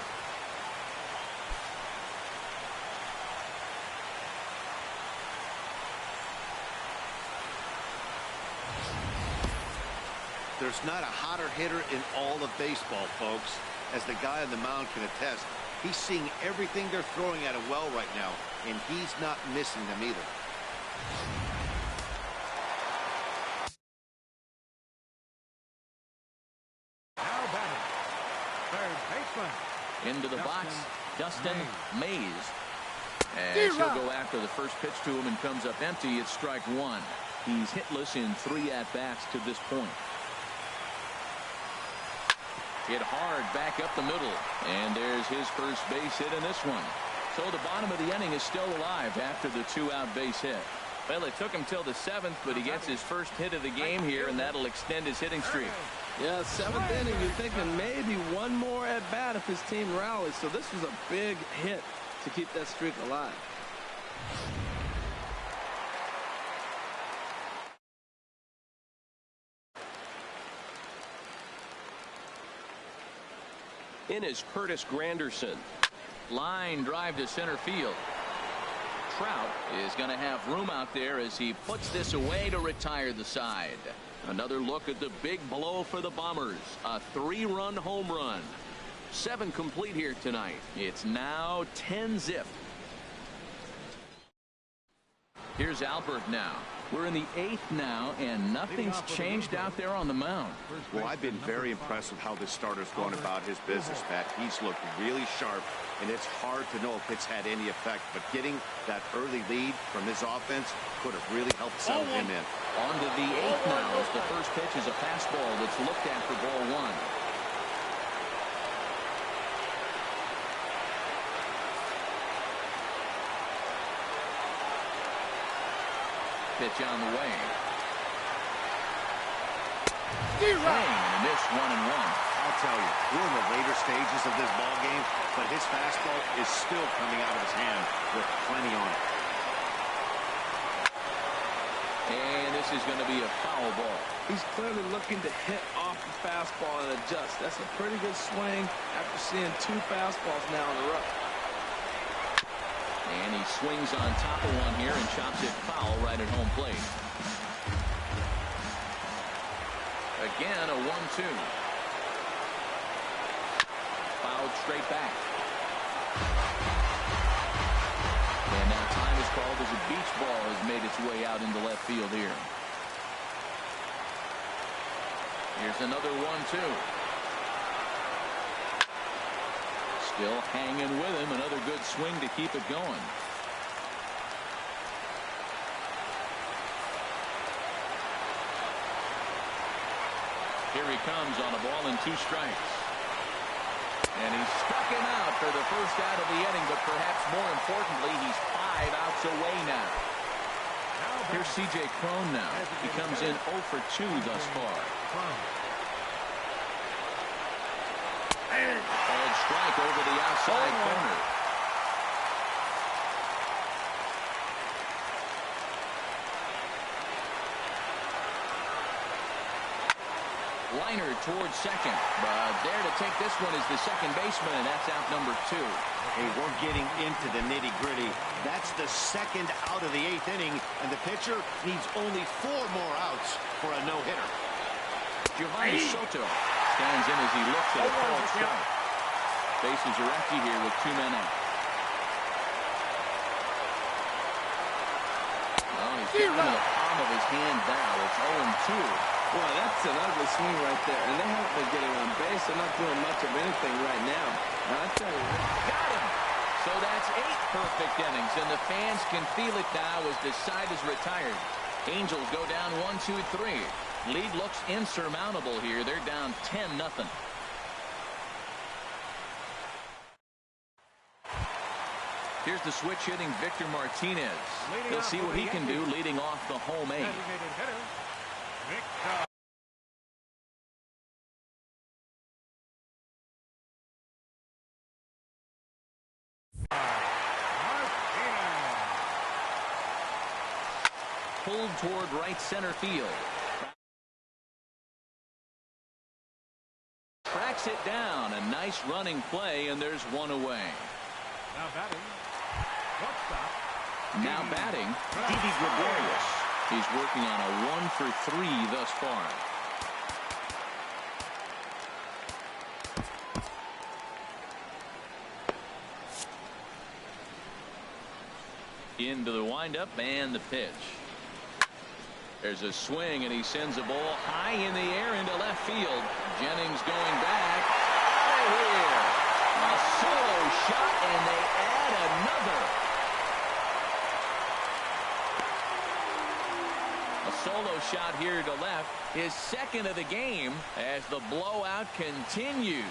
[SPEAKER 3] There's not a hotter hitter in all of baseball, folks. As the guy on the mound can attest, he's seeing everything they're throwing at him well right now, and he's not missing them either.
[SPEAKER 4] Now batting, third baseman.
[SPEAKER 1] Into the box, Dustin Mays. As he'll go after the first pitch to him and comes up empty. It's strike 1. He's hitless in 3 at-bats to this point. Hit hard back up the middle. And there's his first base hit in this one. So the bottom of the inning is still alive after the 2-out base hit. Well, it took him till the 7th, but he gets his first hit of the game here, and that'll extend his hitting streak.
[SPEAKER 2] Yeah, 7th inning, you're thinking maybe one more at bat if his team rallies. So this was a big hit to keep that streak alive.
[SPEAKER 1] In is Curtis Granderson. Line drive to center field. Trout is going to have room out there as he puts this away to retire the side. Another look at the big blow for the Bombers. A 3-run home run. 7 complete here tonight. It's now 10-zip. Here's Albert now. We're in the 8th now, and nothing's changed out there on the mound.
[SPEAKER 3] Well, I've been very impressed with how this starter's going about his business, Pat. He's looked really sharp, and it's hard to know if it's had any effect. But getting that early lead from his offense could have really helped settle him in.
[SPEAKER 1] On to the 8th now as the first pitch is a fastball that's looked at for ball 1. pitch on the way. Swing and a miss, 1-1.
[SPEAKER 3] I'll tell you, we're in the later stages of this ball game, but his fastball is still coming out of his hand with plenty on it.
[SPEAKER 1] And this is going to be a foul ball.
[SPEAKER 2] He's clearly looking to hit off the fastball and adjust. That's a pretty good swing after seeing 2 fastballs now in a row.
[SPEAKER 1] And he swings on top of one here and chops it foul right at home plate. Again, a 1-2. Fouled straight back. And now time is called as a beach ball has made its way out into left field here. Here's another 1-2. Still hanging with him. Another good swing to keep it going. Here he comes on a ball and 2 strikes. And he struck him out for the first out of the inning, but perhaps more importantly, he's 5 outs away now. Here's C.J. Cron now. He comes in 0 for 2 thus far. Called strike over the outside corner. Liner towards second, but there to take this one is the second baseman, and that's out number 2.
[SPEAKER 3] Hey, we're getting into the nitty-gritty. That's the second out of the 8th inning, and the pitcher needs only 4 more outs for a no-hitter.
[SPEAKER 1] Giovanni Soto stands in as he looks at a called strike. Bases are empty here with 2 men out. Oh, he's got the palm of his hand now. It's 0-2.
[SPEAKER 2] Boy, that's an ugly swing right there. And they haven't been getting on base. They're not doing much of anything right now. And I tell you,
[SPEAKER 1] got him. So that's 8 perfect innings, and the fans can feel it now as the side is retired. Angels go down 1-2-3. Lead looks insurmountable here. They're down 10-0. Here's the switch hitting Victor Martinez. He'll see what he can do leading off the home 8. Pulled toward right center field. Tracks it down. A nice running play, and there's 1 away.
[SPEAKER 4] Now batting. Shortstop.
[SPEAKER 1] Now batting, Didi Gregorius. He's working on a 1 for 3 thus far. Into the windup and the pitch. There's a swing, and he sends a ball high in the air into left field. Jennings going back. Out of here. A solo shot, and they add another. A solo shot here to left. His second of the game as the blowout continues.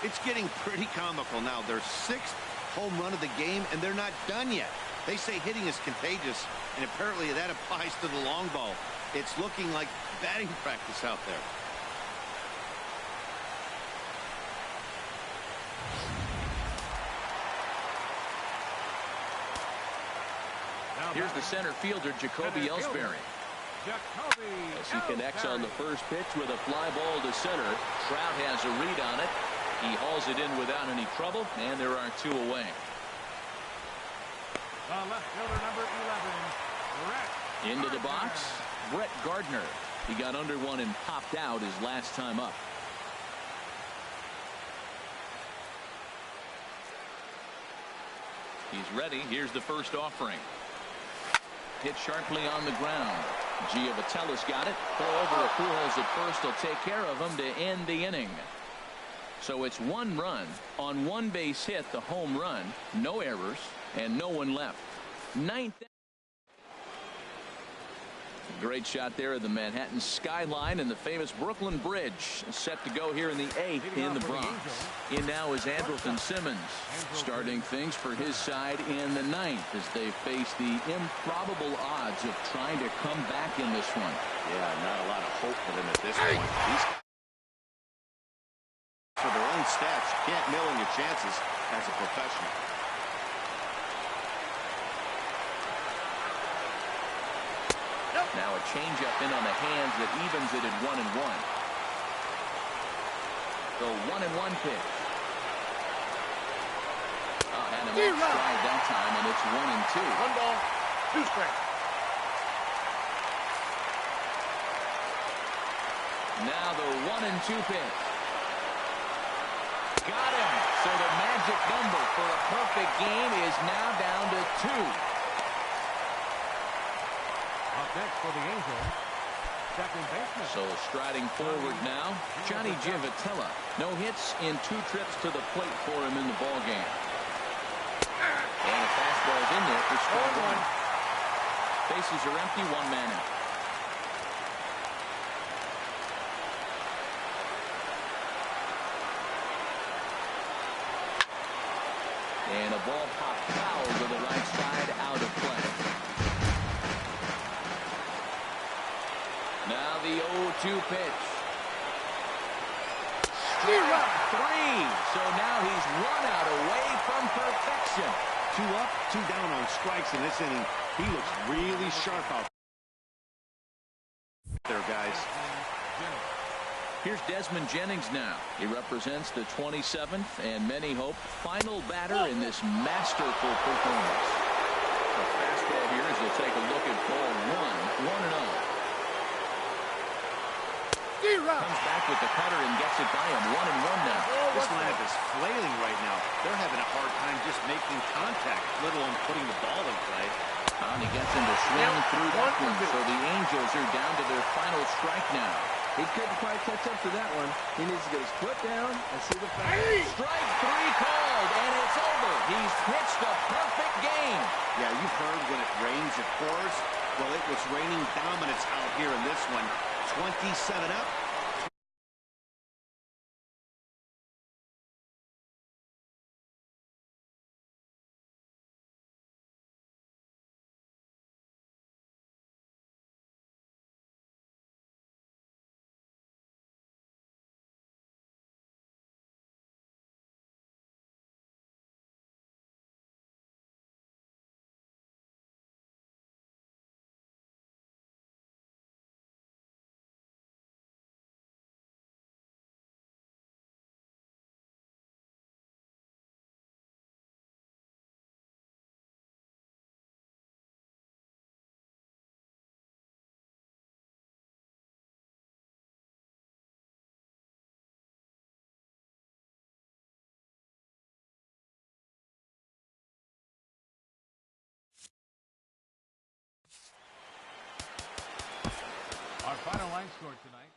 [SPEAKER 3] It's getting pretty comical now. Their 6th home run of the game, and they're not done yet. They say hitting is contagious, and apparently that applies to the long ball. It's looking like batting practice out there.
[SPEAKER 1] Here's the center fielder, Jacoby Ellsbury. As he connects on the first pitch with a fly ball to center. Trout has a read on it. He hauls it in without any trouble, and there are 2 away.
[SPEAKER 4] The left fielder, number 11, Brett
[SPEAKER 1] Into the box, Brett Gardner. He got under one and popped out his last time up. He's ready. Here's the first offering. Hit sharply on the ground. Giovatello's got it. Throw over a Pujols at first. He'll take care of him to end the inning. So it's 1 run on 1 base hit, the home run, no errors, and no one left. 9th. Great shot there of the Manhattan skyline and the famous Brooklyn Bridge set to go here in the 8th in the Bronx. In now is Andrelton Simmons starting things for his side in the 9th as they face the improbable odds of trying to come back in this one.
[SPEAKER 3] Yeah, not a lot of hope for them at this point. For their own stats, you can't mill in your chances as a professional.
[SPEAKER 1] Now a changeup in on the hands that evens it at 1-1. The 1-1 pitch. And an off stride that time, and it's 1-2.
[SPEAKER 5] 1 ball, 2 strikes.
[SPEAKER 1] Now the 1-2 pitch. Got him. So the magic number for a perfect game is now down to 2.
[SPEAKER 4] Up next for the Angels, second baseman.
[SPEAKER 1] So striding forward now, Johnny Givotella. No hits in 2 trips to the plate for him in the ball game. And a fastball's in there for strike 1. Bases are empty, 1 man out. And a ball popped foul to the right side, out of play. Now the 0-2 pitch. Strike 3. So now he's 1 out away from perfection.
[SPEAKER 3] 2 up, 2 down on strikes in this inning. He looks really sharp out there, guys.
[SPEAKER 1] Here's Desmond Jennings now. He represents the 27th and many hope final batter in this masterful performance. A fastball here as he'll take a look at ball 1, 1-0. Comes back with the cutter and gets it by him. 1-1 now.
[SPEAKER 3] This lineup is flailing right now. They're having a hard time just making contact, let alone putting the ball in play.
[SPEAKER 1] And he gets him to swing through that one. So the Angels are down to their final strike now.
[SPEAKER 2] He couldn't quite catch up to that one. He needs to get his foot down and see the foul.
[SPEAKER 1] Strike 3 called, and it's over. He's pitched a perfect game.
[SPEAKER 3] Yeah, you've heard when it rains, it pours. Well, it was raining dominance out here in this one. 27 up.
[SPEAKER 4] Our final line score tonight.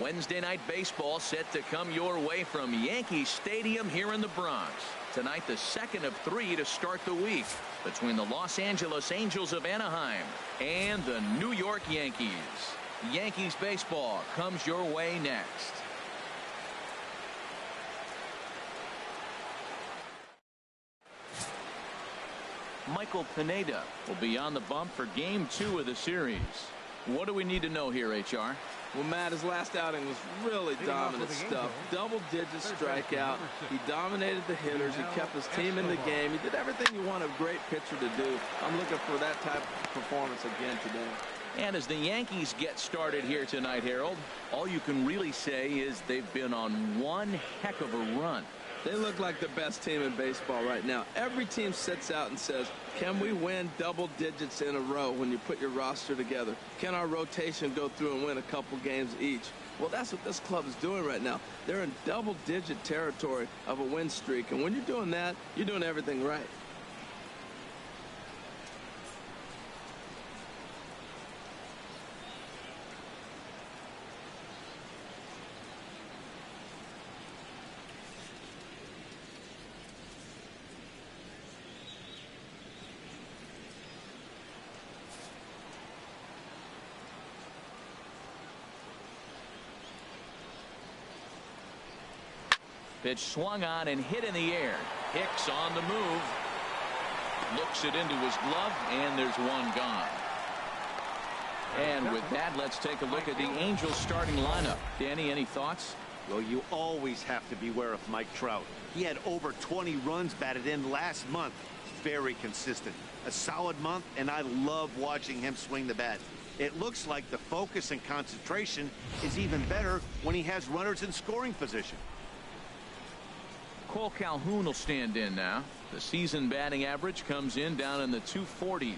[SPEAKER 1] Wednesday night baseball set to come your way from Yankee Stadium here in the Bronx. Tonight, the second of 3 to start the week between the Los Angeles Angels of Anaheim and the New York Yankees. Yankees baseball comes your way next. Michael Pineda will be on the bump for Game 2 of the series. What do we need to know here, HR?
[SPEAKER 2] Well, Matt, his last outing was really dominant stuff. Double-digit strikeout. He dominated the hitters. He kept his team in the game. He did everything you want a great pitcher to do. I'm looking for that type of performance again today.
[SPEAKER 1] And as the Yankees get started here tonight, Harold, all you can really say is they've been on one heck of a run.
[SPEAKER 2] They look like the best team in baseball right now. Every team sits out and says, can we win double digits in a row when you put your roster together? Can our rotation go through and win a couple games each? Well, that's what this club is doing right now. They're in double-digit territory of a win streak. And when you're doing that, you're doing everything right.
[SPEAKER 1] Pitch swung on and hit in the air. Hicks on the move. Looks it into his glove, and there's one gone. And with that, let's take a look at the Angels starting lineup. Danny, any thoughts?
[SPEAKER 3] Well, you always have to beware of Mike Trout. He had over 20 runs batted in last month. Very consistent. A solid month, and I love watching him swing the bat. It looks like the focus and concentration is even better when he has runners in scoring position.
[SPEAKER 1] Cole Calhoun will stand in now. The season batting average comes in down in the 240s.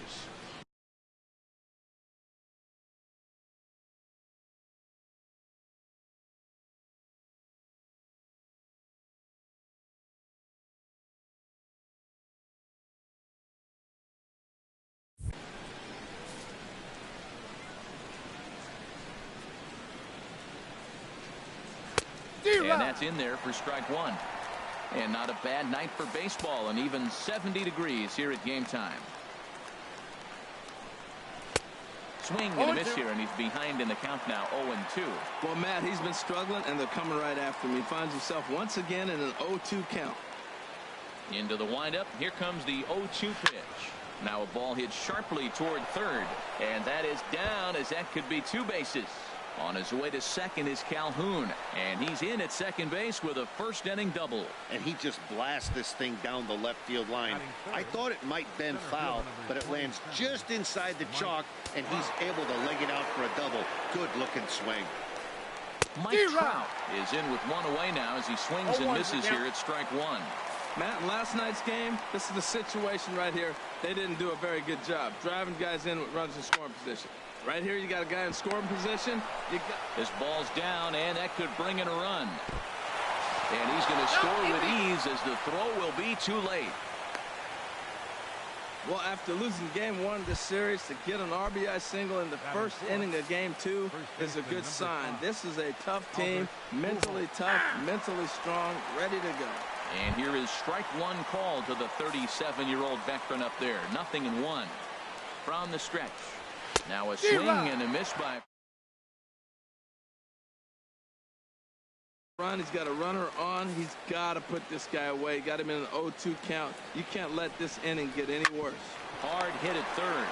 [SPEAKER 1] And that's in there for strike one. And not a bad night for baseball, and even 70 degrees here at game time. Swing and a miss here, and he's behind in the count now, 0-2.
[SPEAKER 2] Well, Matt, he's been struggling, and they're coming right after him. He finds himself once again in an 0-2 count.
[SPEAKER 1] Into the windup. Here comes the 0-2 pitch. Now a ball hit sharply toward third, and that is down, as that could be 2 bases. On his way to second is Calhoun, and he's in at second base with a first-inning double.
[SPEAKER 3] And he just blasts this thing down the left field line. I thought it might bend foul, but it lands just inside the chalk, and he's able to leg it out for a double. Good-looking swing.
[SPEAKER 1] Mike Trout is in with one away now as he swings and misses here at strike one.
[SPEAKER 2] Matt, in last night's game, this is the situation right here. They didn't do a very good job driving guys in with runners in scoring position. Right here, you got a guy in scoring position.
[SPEAKER 1] This ball's down, and that could bring in a run. And he's going to score with ease as the throw will be too late.
[SPEAKER 2] Well, after losing game 1 of this series, to get an RBI single in the first inning of game 2 is a good sign. This is a tough team, mentally tough, mentally strong, ready to go.
[SPEAKER 1] And here is strike one call to the 37-year-old veteran up there. 0-1 from the stretch. Now a swing and a miss by.
[SPEAKER 2] He's got a runner on. He's got to put this guy away. Got him in an 0-2 count. You can't let this inning get any worse.
[SPEAKER 1] Hard hit at third.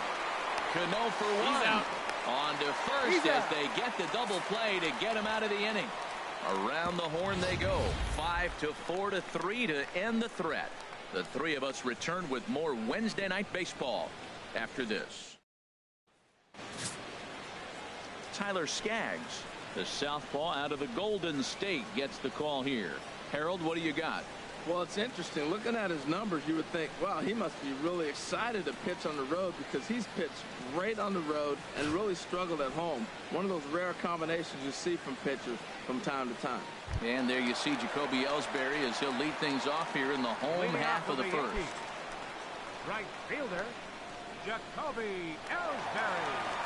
[SPEAKER 1] Cano for one. On to first as they get the double play to get him out of the inning. Around the horn they go. 5-4-3 to end the threat. The three of us return with more Wednesday night baseball after this. Tyler Skaggs, the southpaw out of the Golden State, gets the call here. Harold, what do you got?
[SPEAKER 2] Well, it's interesting. Looking at his numbers, you would think, wow, he must be really excited to pitch on the road because he's pitched great on the road and really struggled at home. One of those rare combinations you see from pitchers from time to time.
[SPEAKER 1] And there you see Jacoby Ellsbury as he'll lead things off here in the home half of the first.
[SPEAKER 4] Right fielder, Jacoby Ellsbury.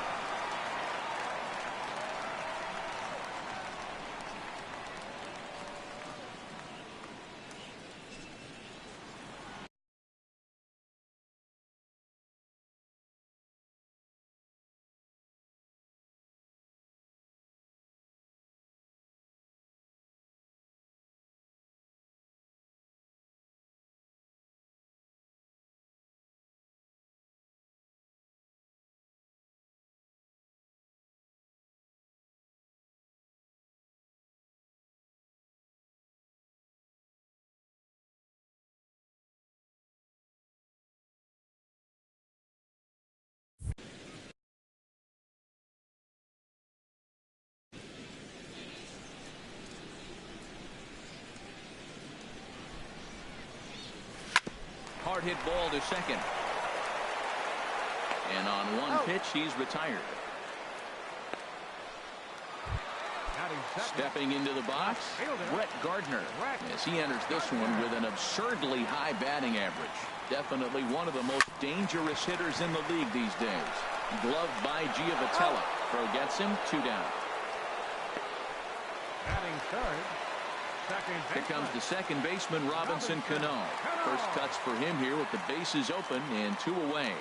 [SPEAKER 1] hit ball to second. And on one pitch, he's retired. Stepping into the box, Brett Gardner, as he enters this one with an absurdly high batting average. Definitely one of the most dangerous hitters in the league these days. Gloved by Giavotella. Throw gets him, 2 down.
[SPEAKER 4] Batting third.
[SPEAKER 1] Here comes the second baseman, Robinson Cano. First cuts for him here with the bases open and 2 away.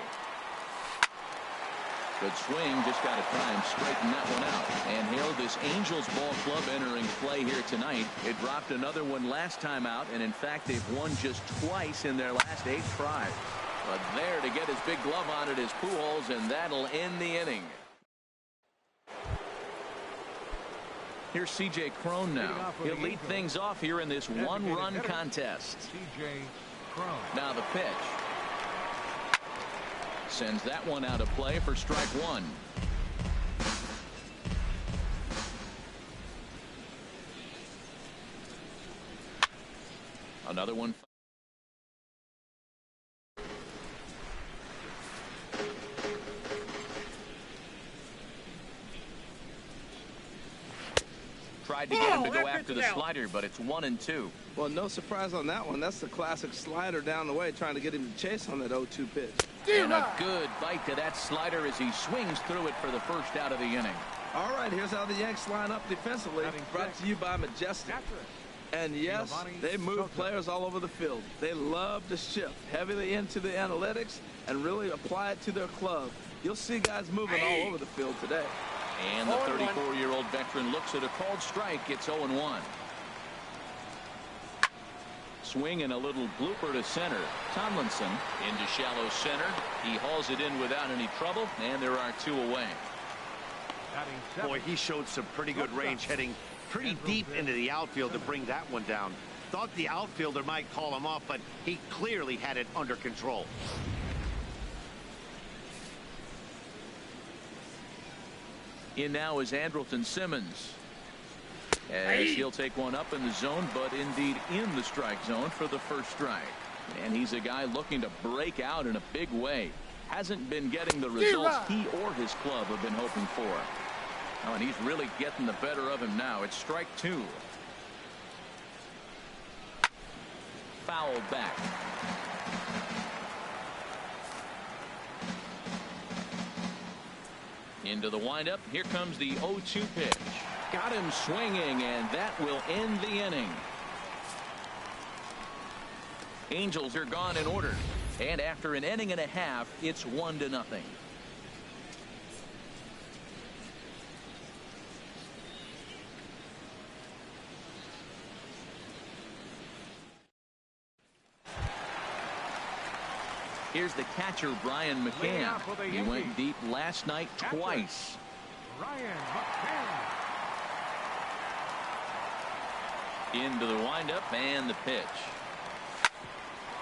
[SPEAKER 1] Good swing, just got to try and straighten that one out. And Hale, this Angels ball club entering play here tonight. It dropped another one last time out, and in fact, they've won just twice in their last 8 tries. But there to get his big glove on it is Pujols, and that'll end the inning. Here's C.J. Cron now. He'll lead things off here in this one-run contest.
[SPEAKER 4] C.J. Cron.
[SPEAKER 1] Now the pitch. Sends that one out of play for strike 1. Another one. Tried to get him to go after the slider, but it's 1-2.
[SPEAKER 2] Well, no surprise on that one. That's the classic slider down the way, trying to get him to chase on that 0-2 pitch.
[SPEAKER 1] And a good bite to that slider as he swings through it for the first out of the inning.
[SPEAKER 2] All right, here's how the Yanks line up defensively. Brought to you by Majestic. And yes, they move players all over the field. They love to shift heavily into the analytics and really apply it to their club. You'll see guys moving all over the field today.
[SPEAKER 1] And the 34-year-old veteran looks at a called strike. It's 0-1. Swing and a little blooper to center. Tomlinson into shallow center. He hauls it in without any trouble, and there are 2 away.
[SPEAKER 3] Boy, he showed some pretty good range, heading pretty deep into the outfield to bring that one down. Thought the outfielder might call him off, but he clearly had it under control.
[SPEAKER 1] In now is Andrelton Simmons, as he'll take one up in the zone, but indeed in the strike zone for the first strike. And he's a guy looking to break out in a big way. Hasn't been getting the results he or his club have been hoping for. Oh, and he's really getting the better of him now. It's strike 2. Fouled back. Into the windup. Here comes the 0-2 pitch. Got him swinging, and that will end the inning. Angels are gone in order. And after an inning and a half, it's 1-0. Here's the catcher, Brian McCann. He went deep last night twice.
[SPEAKER 4] Brian McCann.
[SPEAKER 1] Into the windup and the pitch.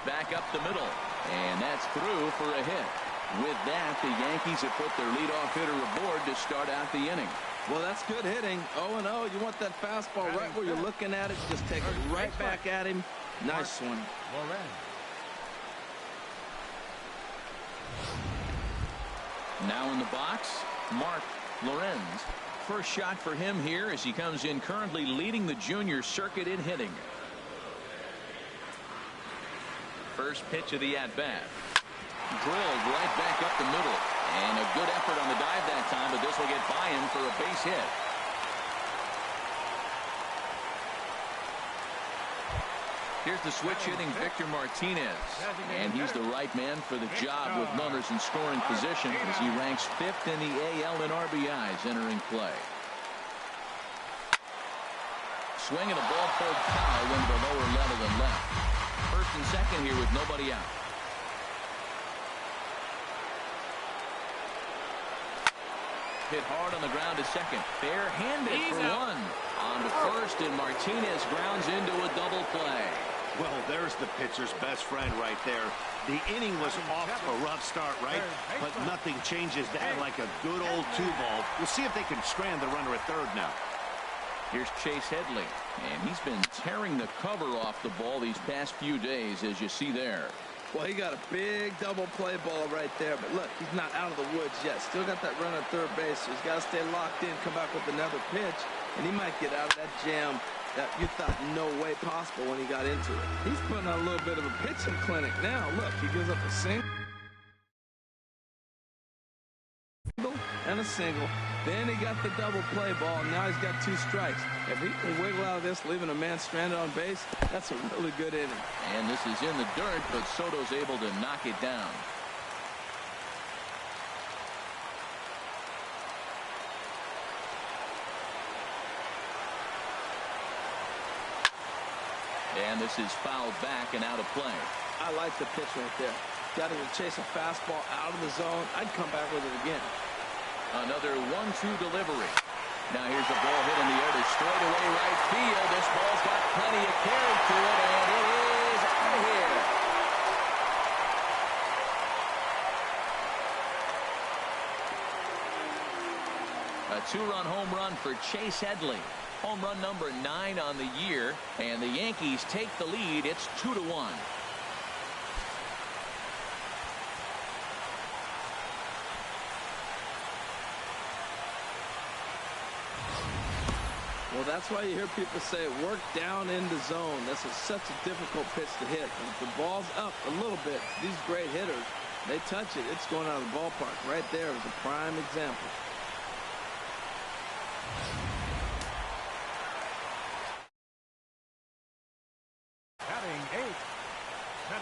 [SPEAKER 1] Back up the middle. And that's through for a hit. With that, the Yankees have put their leadoff hitter aboard to start out the inning.
[SPEAKER 2] Well, that's good hitting. 0-0. You want that fastball right where you're looking at it. Just take it right back at him. Nice swing.
[SPEAKER 1] Now in the box, Mark Lorenz. First shot for him here as he comes in currently leading the junior circuit in hitting. First pitch of the at-bat. Drilled right back up the middle. And a good effort on the dive that time, but this will get by him for a base hit. Here's the switch hitting Victor Martinez. And he's the right man for the job with runners in scoring position as he ranks 5th in the AL in RBIs entering play. Swinging a ball toward foul into the lower level and left. First and second here with nobody out. Hit hard on the ground to second. Bare-handed for one. On to first, and Martinez grounds into a double play.
[SPEAKER 3] Well, there's the pitcher's best friend right there. The inning was off to a rough start, right? But nothing changes that like a good old 2-ball. We'll see if they can strand the runner at third now.
[SPEAKER 1] Here's Chase Headley, and he's been tearing the cover off the ball these past few days, as you see there.
[SPEAKER 2] Well, he got a big double play ball right there. But look, he's not out of the woods yet. Still got that run at third base. So he's got to stay locked in, come back with another pitch, and he might get out of that jam that you thought no way possible when he got into it. He's putting on a little bit of a pitching clinic now. Look, he gives up a single and a single. Then he got the double play ball. Now he's got 2 strikes. If he can wiggle out of this, leaving a man stranded on base, that's a really good inning.
[SPEAKER 1] And this is in the dirt, but Soto's able to knock it down. And this is fouled back and out of play.
[SPEAKER 2] I like the pitch right there. Got him to chase a fastball out of the zone. I'd come back with it again.
[SPEAKER 1] Another 1-2 delivery. Now here's a ball hit in the air to straightaway right field. This ball's got plenty of carry to it, and it is out of here. A 2-run home run for Chase Headley. Home run number 9 on the year, and the Yankees take the lead. It's 2-1.
[SPEAKER 2] Well, that's why you hear people say work down in the zone. This is such a difficult pitch to hit. And if the ball's up a little bit, these great hitters, they touch it, it's going out of the ballpark. Right there is a prime example.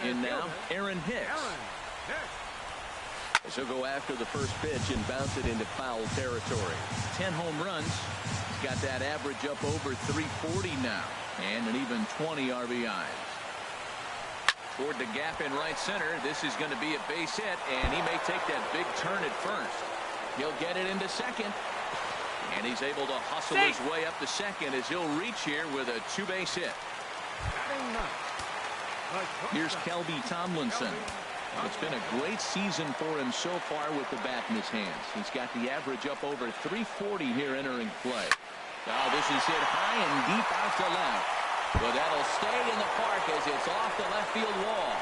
[SPEAKER 1] In now, Aaron Hicks. He'll go after the first pitch and bounce it into foul territory. 10 home runs. He's got that average up over 340 now, and an even 20 RBIs. Toward the gap in right center. This is going to be a base hit, and he may take that big turn at first. He'll get it into second, and he's able to hustle his way up to second as he'll reach here with a 2-base hit. Here's Kelby Tomlinson. It's been a great season for him so far with the bat in his hands. He's got the average up over 340 here entering play. Now this is hit high and deep out to left. But that'll stay in the park as it's off the left field wall.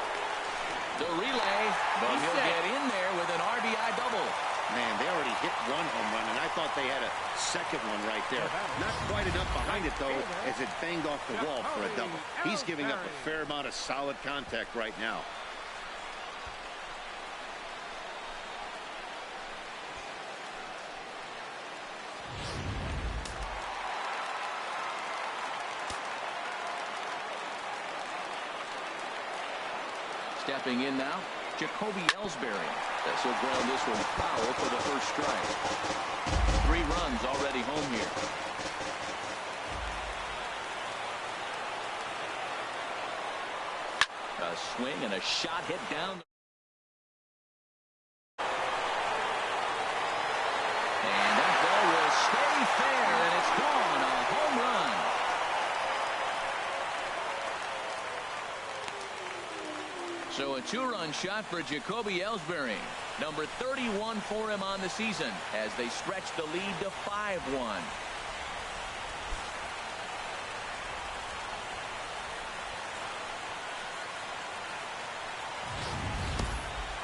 [SPEAKER 1] The relay, but he'll get in there with an RBI double.
[SPEAKER 3] Man, they already hit 1 home run, and I thought they had a second one right there. Not quite enough behind it, though, as it banged off the wall for a double. He's giving up a fair amount of solid contact right now.
[SPEAKER 1] Stepping in now, Jacoby Ellsbury. He'll ground this one foul for the first strike. 3 runs already home here. A swing and a shot hit down. And that ball will stay fair, and it's gone. A home run. So a 2-run shot for Jacoby Ellsbury. Number 31 for him on the season as they stretch the lead to 5-1.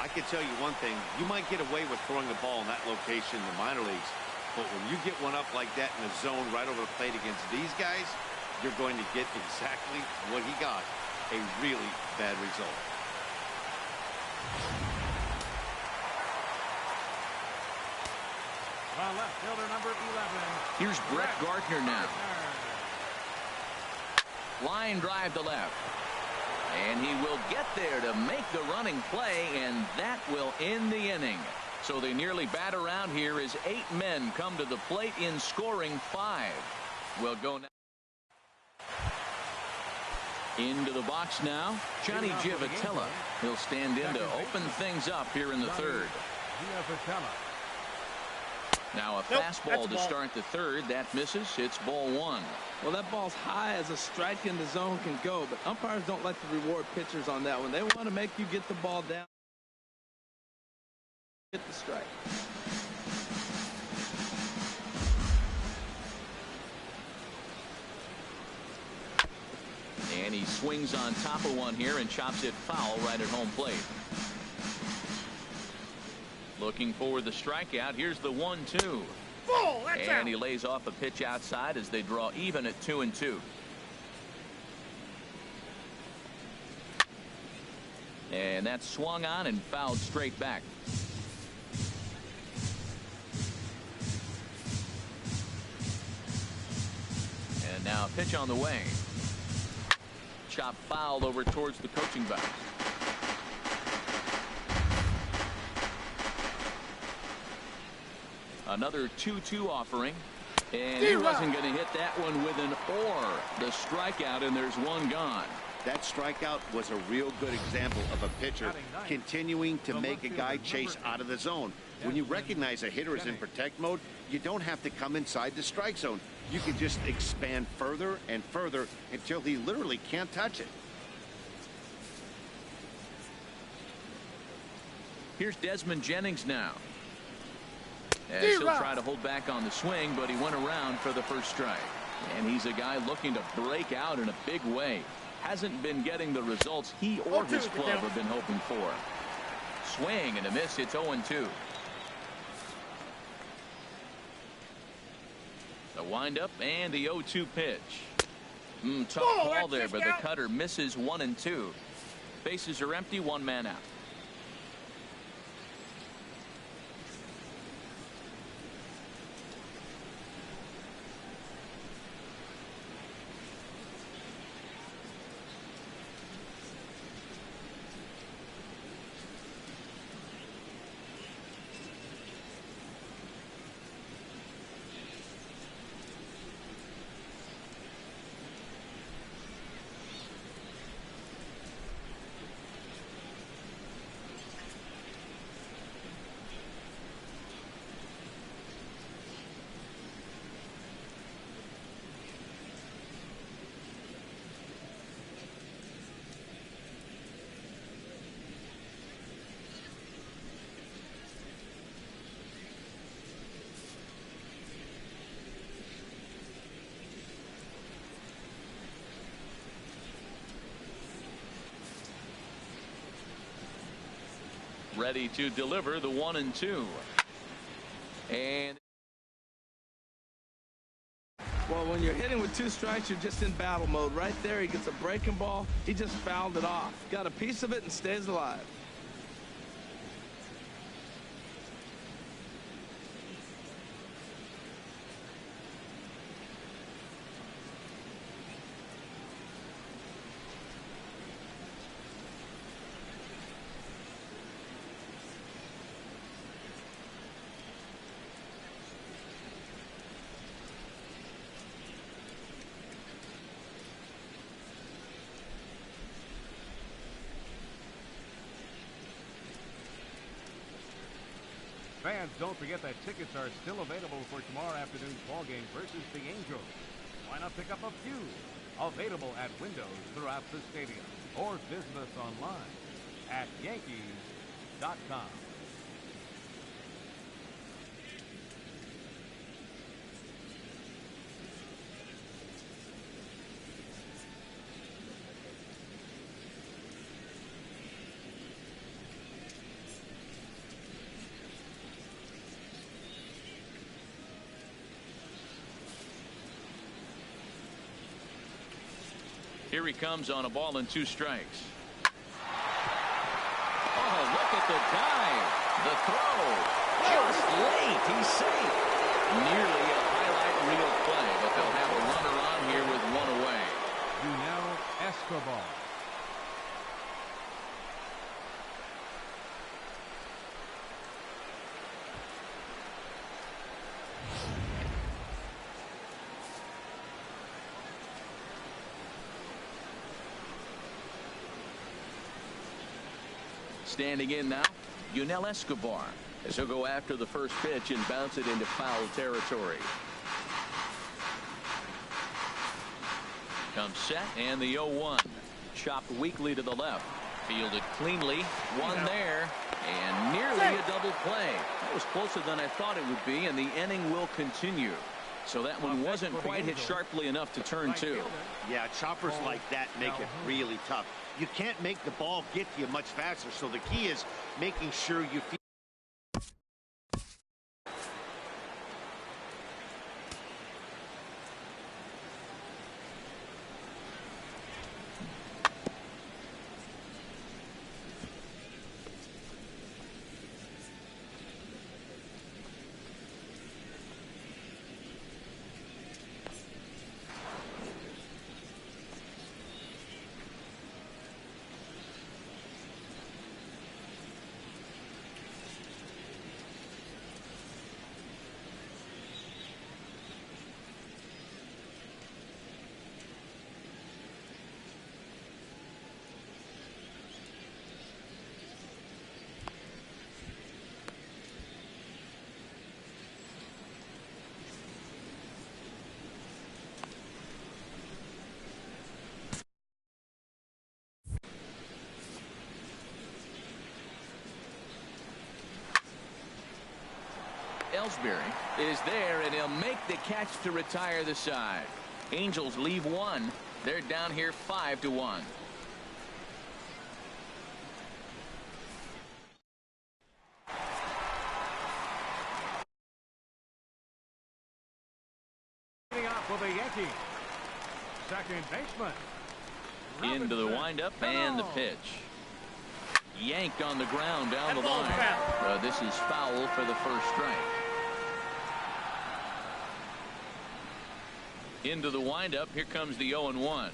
[SPEAKER 3] I can tell you one thing. You might get away with throwing a ball in that location in the minor leagues. But when you get one up like that in the zone right over the plate against these guys, you're going to get exactly what he got. A really bad result.
[SPEAKER 4] Left fielder number 11.
[SPEAKER 1] Here's Brett Gardner now. Line drive to left. And he will get there to make the running play, and that will end the inning. So they nearly bat around here as 8 men come to the plate in scoring 5. We'll go now. Into the box now, Johnny Givotella. He'll stand in to open things up here in the third. Now a fastball to start the third. That misses. It's ball 1.
[SPEAKER 2] Well, that ball's high as a strike in the zone can go, but umpires don't like to reward pitchers on that one. They want to make you get the ball down. Hit the strike.
[SPEAKER 1] And he swings on top of one here and chops it foul right at home plate. Looking for the strikeout. Here's the 1-2. And he lays off a pitch outside as they draw even at 2-2. And that's swung on and fouled straight back. And now a pitch on the way. Chop fouled over towards the coaching box. Another 2-2 offering. And he wasn't going to hit that one with an or. The strikeout, and there's one gone.
[SPEAKER 3] That strikeout was a real good example of a pitcher continuing to make a guy chase out of the zone. When you recognize a hitter is in protect mode, you don't have to come inside the strike zone. You can just expand further and further until he literally can't touch it.
[SPEAKER 1] Here's Desmond Jennings now. As he'll try to hold back on the swing, but he went around for the first strike. And he's a guy looking to break out in a big way. Hasn't been getting the results he or his club have been hoping for. Swing and a miss. It's 0-2. The windup and the 0-2 pitch. Tough ball there, but the cutter misses 1-2. Bases are empty, one man out. Ready to deliver the 1-2. And
[SPEAKER 2] well, when you're hitting with 2 strikes, you're just in battle mode. Right there, he gets a breaking ball. He just fouled it off. Got a piece of it and stays alive.
[SPEAKER 4] Fans, don't forget that tickets are still available for tomorrow afternoon's ball game versus the Angels. Why not pick up a few? Available at windows throughout the stadium or visit us online at Yankees.com.
[SPEAKER 1] here he comes on a ball and 2 strikes. Oh, look at the dive. The throw. Just late. He's safe. Nearly a highlight reel play, but they'll have a runner on here with 1 away.
[SPEAKER 4] Yunel Escobar.
[SPEAKER 1] Standing in now, Yunel Escobar, as he'll go after the first pitch and bounce it into foul territory. Comes set, and the 0-1. Chopped weakly to the left. Fielded cleanly. One there, and nearly a double play. That was closer than I thought it would be, and the inning will continue. So that one wasn't quite hit sharply enough to turn two.
[SPEAKER 3] Yeah, choppers like that make it really tough. You can't make the ball get to you much faster, so the key is making sure you feel.
[SPEAKER 1] Ellsbury is there, and he'll make the catch to retire the side. Angels leave one. They're down here 5-1.
[SPEAKER 4] Up for the Yankees. Second baseman.
[SPEAKER 1] Into the windup and the pitch. Yanked on the ground down the line. This is foul for the first strike. Into the windup. Here comes the 0-1.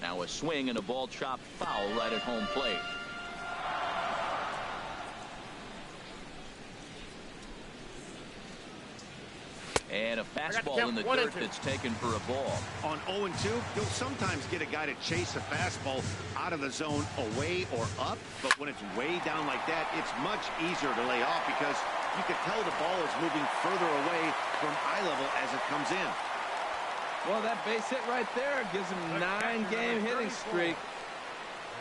[SPEAKER 1] Now a swing and a ball chopped foul right at home plate. And a fastball in the dirt that's taken for a ball.
[SPEAKER 3] On 0-2, you'll sometimes get a guy to chase a fastball out of the zone away or up, but when it's way down like that, it's much easier to lay off because you can tell the ball is moving further away from eye level as it comes in.
[SPEAKER 2] Well, that base hit right there gives him a 9-game hitting streak.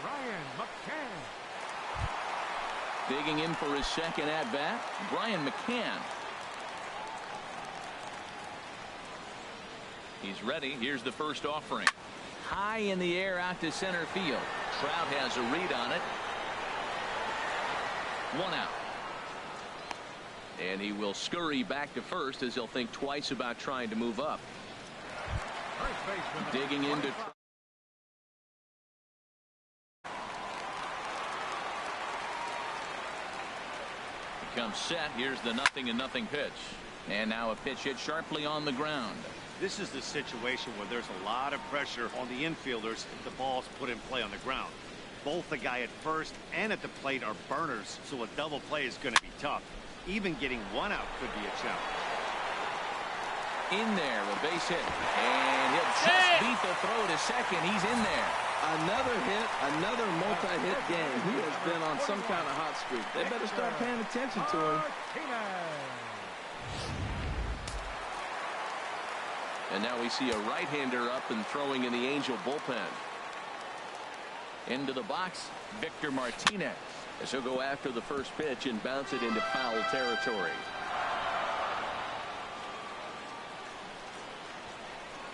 [SPEAKER 4] Brian McCann.
[SPEAKER 1] Digging in for his second at-bat, Brian McCann. He's ready. Here's the first offering. High in the air out to center field. Trout has a read on it. 1 out. And he will scurry back to first as he'll think twice about trying to move up. Digging into. Becomes set. Here's the 0-0 pitch. And now a pitch hit sharply on the ground.
[SPEAKER 3] This is the situation where there's a lot of pressure on the infielders if the ball's put in play on the ground. Both the guy at first and at the plate are burners, so a double play is going to be tough. Even getting 1 out could be a challenge.
[SPEAKER 1] In there, a base hit. And he'll just beat the throw to second. He's in there.
[SPEAKER 2] Another hit, another multi-hit game. He has been on some kind of hot streak. They better start paying attention to him.
[SPEAKER 1] And now we see a right-hander up and throwing in the Angel bullpen. Into the box, Victor Martinez, as he'll go after the first pitch and bounce it into foul territory.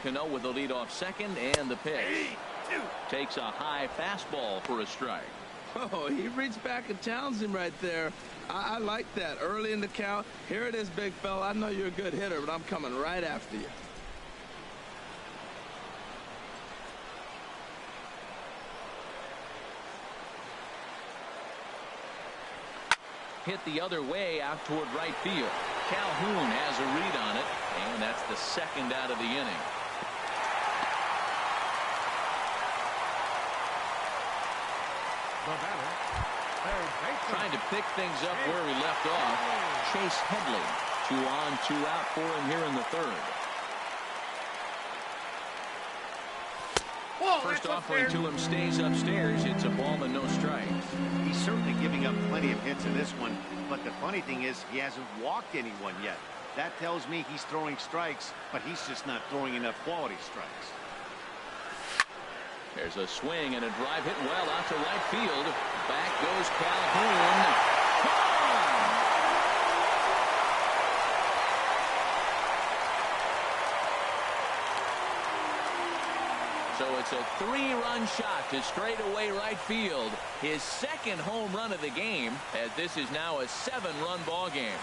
[SPEAKER 1] Cano with the lead off second, and the pitch. Takes a high fastball for a strike.
[SPEAKER 2] Oh, he reached back and challenged him right there. I like that. Early in the count. Here it is, big fella. I know you're a good hitter, but I'm coming right after you.
[SPEAKER 1] Hit the other way out toward right field. Calhoun has a read on it, and that's the second out of the inning. Trying to pick things up where we left off. Chase Headley. 2 on, 2 out for him here in the third. First offering to him stays upstairs. It's a ball and no strikes.
[SPEAKER 3] He's certainly giving up plenty of hits in this one, but the funny thing is he hasn't walked anyone yet. That tells me he's throwing strikes, but he's just not throwing enough quality strikes.
[SPEAKER 1] There's a swing and a drive hit well out to right field. Back goes Calhoun. So it's a 3-run shot to straightaway right field. His second home run of the game, as this is now a 7-run ball game.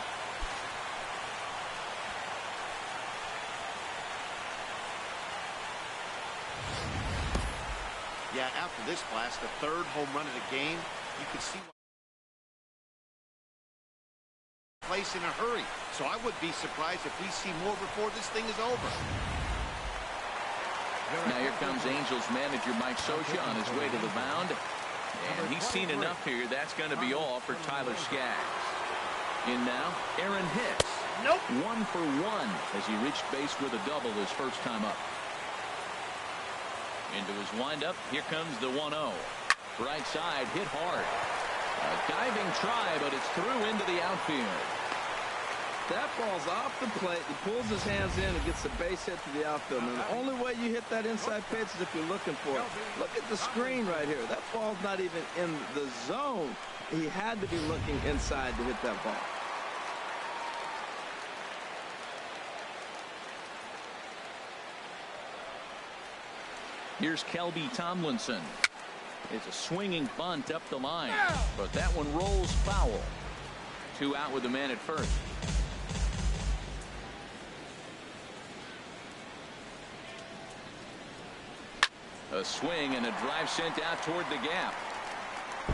[SPEAKER 3] Yeah, after this blast, the 3rd home run of the game, you can see place in a hurry. So I would be surprised if we see more before this thing is over.
[SPEAKER 1] Now here comes Angels manager Mike Scioscia on his way to the mound. And he's seen enough here. That's going to be all for Tyler Skaggs. In now, Aaron Hicks.
[SPEAKER 5] Nope.
[SPEAKER 1] 1 for 1 as he reached base with a double his first time up. Into his windup. Here comes the 1-0. Right side, hit hard. A diving try, but it's through into the outfield.
[SPEAKER 2] That ball's off the plate. He pulls his hands in and gets a base hit to the outfield. And the only way you hit that inside pitch is if you're looking for it. Look at the screen right here. That ball's not even in the zone. He had to be looking inside to hit that ball.
[SPEAKER 1] Here's Kelby Tomlinson. It's a swinging bunt up the line, but that one rolls foul. 2 out with the man at first. A swing and a drive sent out toward the gap.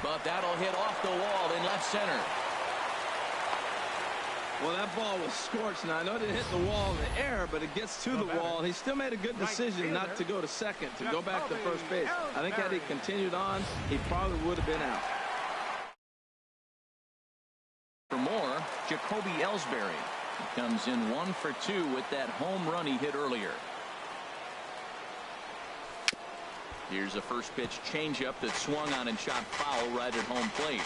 [SPEAKER 1] But that'll hit off the wall in left center.
[SPEAKER 2] Well, that ball was scorched. Now, I know it didn't hit the wall in the air, but it gets to the wall, and he still made a good decision not to go to second, to go back to first base. I think had he continued on, he probably would have been out.
[SPEAKER 1] For more, Jacoby Ellsbury. He comes in 1 for 2 with that home run he hit earlier. Here's a first pitch changeup that swung on and shot foul right at home plate.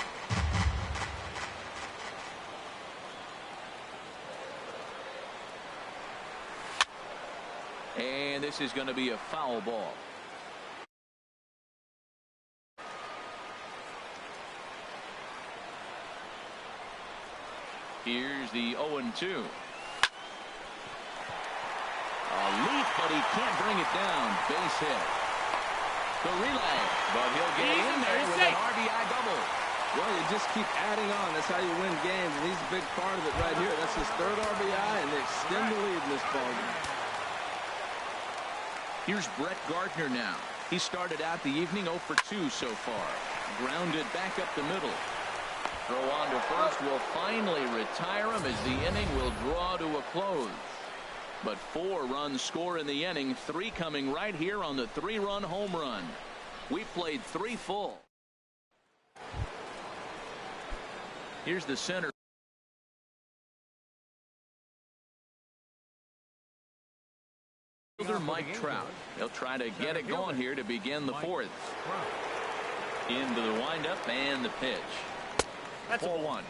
[SPEAKER 1] And this is going to be a foul ball. Here's the 0-2. A leap, but he can't bring it down. Base hit. The relay, but he'll get in there with an RBI double.
[SPEAKER 2] Well, you just keep adding on. That's how you win games, and he's a big part of it right here. That's his 3rd RBI, and they extend the lead in this ballgame.
[SPEAKER 1] Here's Brett Gardner now. He started out the evening 0 for 2 so far. Grounded back up the middle. Throw on to first will finally retire him as the inning will draw to a close. But 4 runs score in the inning, 3 coming right here on the 3-run home run. We played 3 full. Here's the center. Mike Trout. He'll try to get it going here to begin the 4th. Into the windup and the pitch. 4-1.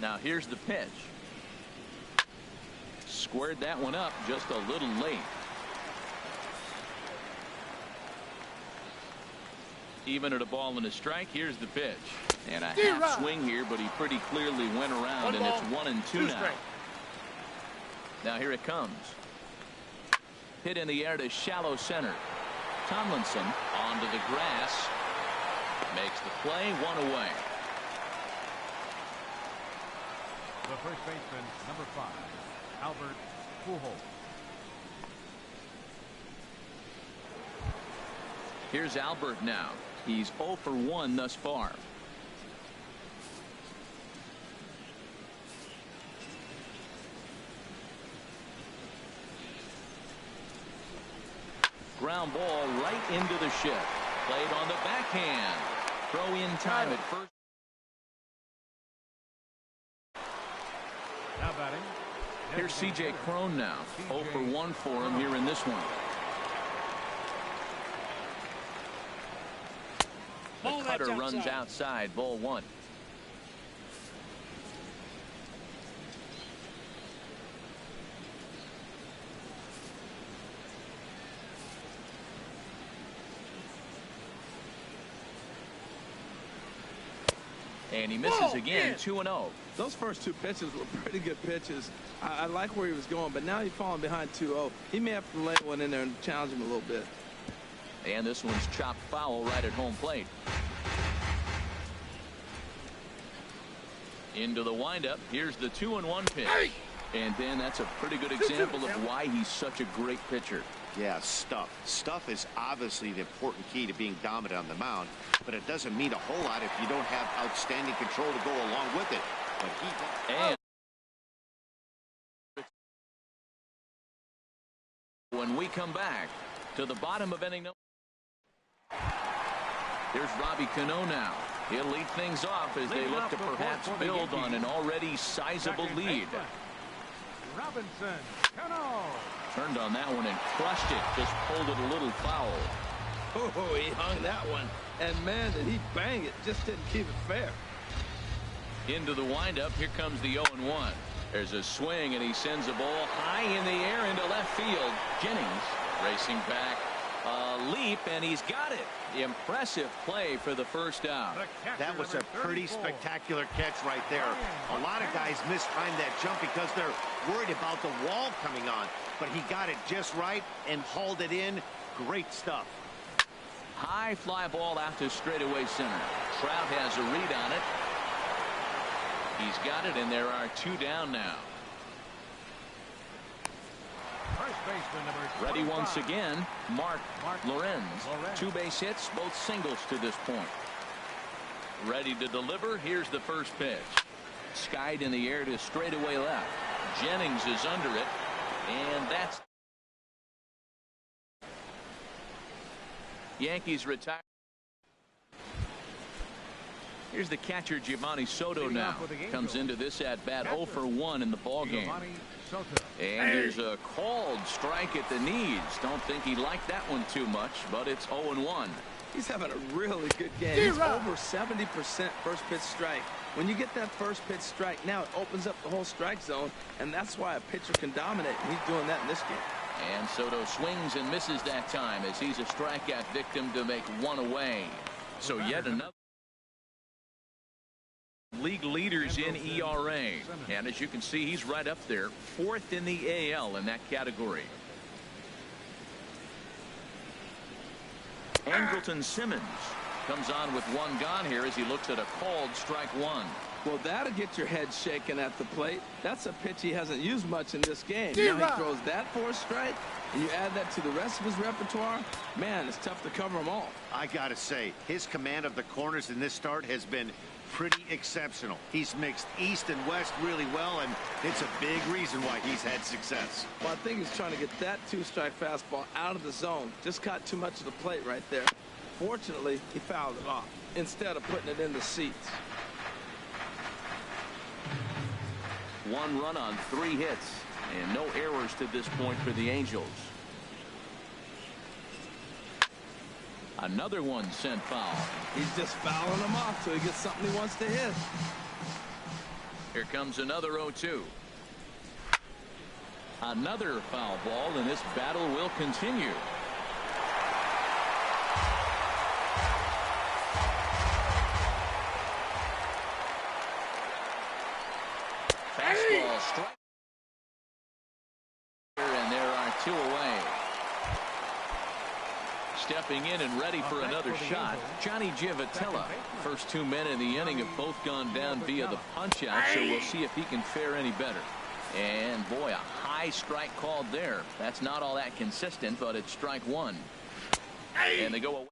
[SPEAKER 1] Now here's the pitch. Squared that one up just a little late. Even at a ball and a strike. Here's the pitch. And a half swing here, but he pretty clearly went around, and it's 1-2 now. Now here it comes. Hit in the air to shallow center. Tomlinson onto the grass. Makes the play, 1 away.
[SPEAKER 4] The first baseman, number 5, Albert Pujols.
[SPEAKER 1] Here's Albert now. He's 0 for 1 thus far. Ground ball right into the shift. Played on the backhand. Throw in time at first.
[SPEAKER 4] Now batting.
[SPEAKER 1] Here's C.J. Cron now. 0 for 1 for him here in this one. The cutter runs outside. Ball 1. And he misses again, 2-0.
[SPEAKER 2] Those first two pitches were pretty good pitches. I like where he was going, but now he's falling behind 2-0. He may have to lay one in there and challenge him a little bit.
[SPEAKER 1] And this one's chopped foul right at home plate. Into the windup. Here's the 2-1 pitch. And then that's a pretty good example of why he's such a great pitcher.
[SPEAKER 3] Yeah, stuff. Stuff is obviously the important key to being dominant on the mound, but it doesn't mean a whole lot if you don't have outstanding control to go along with it. But
[SPEAKER 1] and when we come back to the bottom of inning number, here's Robbie Cano now. He'll lead things off as they look to perhaps build on an already sizable lead.
[SPEAKER 4] Robinson Cano
[SPEAKER 1] turned on that one and crushed it. Just pulled it a little foul.
[SPEAKER 2] Oh, he hung that one. And, man, did he bang it. Just didn't keep it fair.
[SPEAKER 1] Into the windup. Here comes the 0-1. There's a swing, and he sends a ball high in the air into left field. Jennings racing back. A leap, and he's got it. Impressive play for the first out.
[SPEAKER 3] That was a pretty spectacular catch right there. A lot of guys mistimed that jump because they're worried about the wall coming on. But he got it just right and hauled it in. Great stuff.
[SPEAKER 1] High fly ball out to straightaway center. Trout has a read on it. He's got it, and there are two down now.
[SPEAKER 4] First baseman number 25.
[SPEAKER 1] Ready once again, Mark Lorenz. Two base hits, both singles to this point. Ready to deliver. Here's the first pitch. Skied in the air to straightaway left. Jennings is under it, and that's Yankees retire. Here's the catcher Giovanni Soto now. Comes into this at bat 0 for 1 in the ball game. And there's a called strike at the knees. Don't think he liked that one too much, but it's 0-1.
[SPEAKER 2] He's having a really good game. He's over 70% first pitch strike. When you get that first pitch strike, now it opens up the whole strike zone, and that's why a pitcher can dominate. And he's doing that in this game.
[SPEAKER 1] And Soto swings and misses that time as he's a strikeout victim to make one away. So yet another. League leaders in ERA, and as you can see, he's right up there, 4th in the AL in that category. Andrelton Simmons comes on with one gone here as he looks at a called strike one.
[SPEAKER 2] Well, that'll get your head shaken at the plate. That's a pitch he hasn't used much in this game. Now he throws that for a strike, and you add that to the rest of his repertoire. Man, it's tough to cover them all.
[SPEAKER 3] I gotta say, his command of the corners in this start has been pretty exceptional. He's mixed east and west really well, and it's a big reason why he's had success.
[SPEAKER 2] Well, I think he's trying to get that two-strike fastball out of the zone. Just caught too much of the plate right there. Fortunately, he fouled it off instead of putting it in the seats.
[SPEAKER 1] 1 run on 3 hits, and no errors to this point for the Angels. Another one sent foul.
[SPEAKER 2] He's just fouling them off till he gets something he wants to hit.
[SPEAKER 1] Here comes another 0-2. Another foul ball, and this battle will continue. Fastball strike. And there are 2 away. Stepping in and ready for another shot, Johnny Giavotella. First 2 men in the inning have both gone down via the punch-out, so we'll see if he can fare any better. And, boy, a high strike called there. That's not all that consistent, but it's strike 1. And they go away.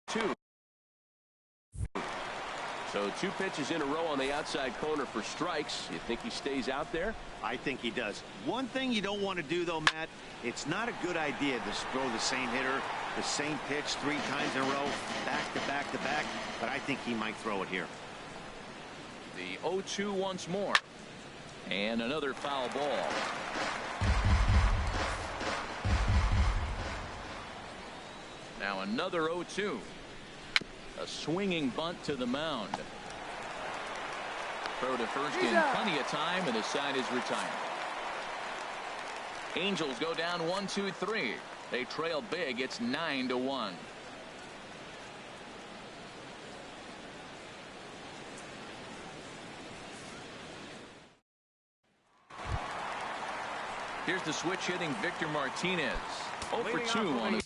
[SPEAKER 1] 2. So 2 pitches in a row on the outside corner for strikes. You think he stays out there?
[SPEAKER 3] I think he does. One thing you don't want to do, though, Matt, it's not a good idea to throw the same hitter, the same pitch 3 times in a row, back to back to back, but I think he might throw it here.
[SPEAKER 1] The 0-2 once more. And another foul ball. Now another 0-2. A swinging bunt to the mound. Throw to first in plenty of time, and the side is retired. Angels go down 1-2-3. They trail big. It's 9-1. Here's the switch hitting Victor Martinez. 0 for 2 on his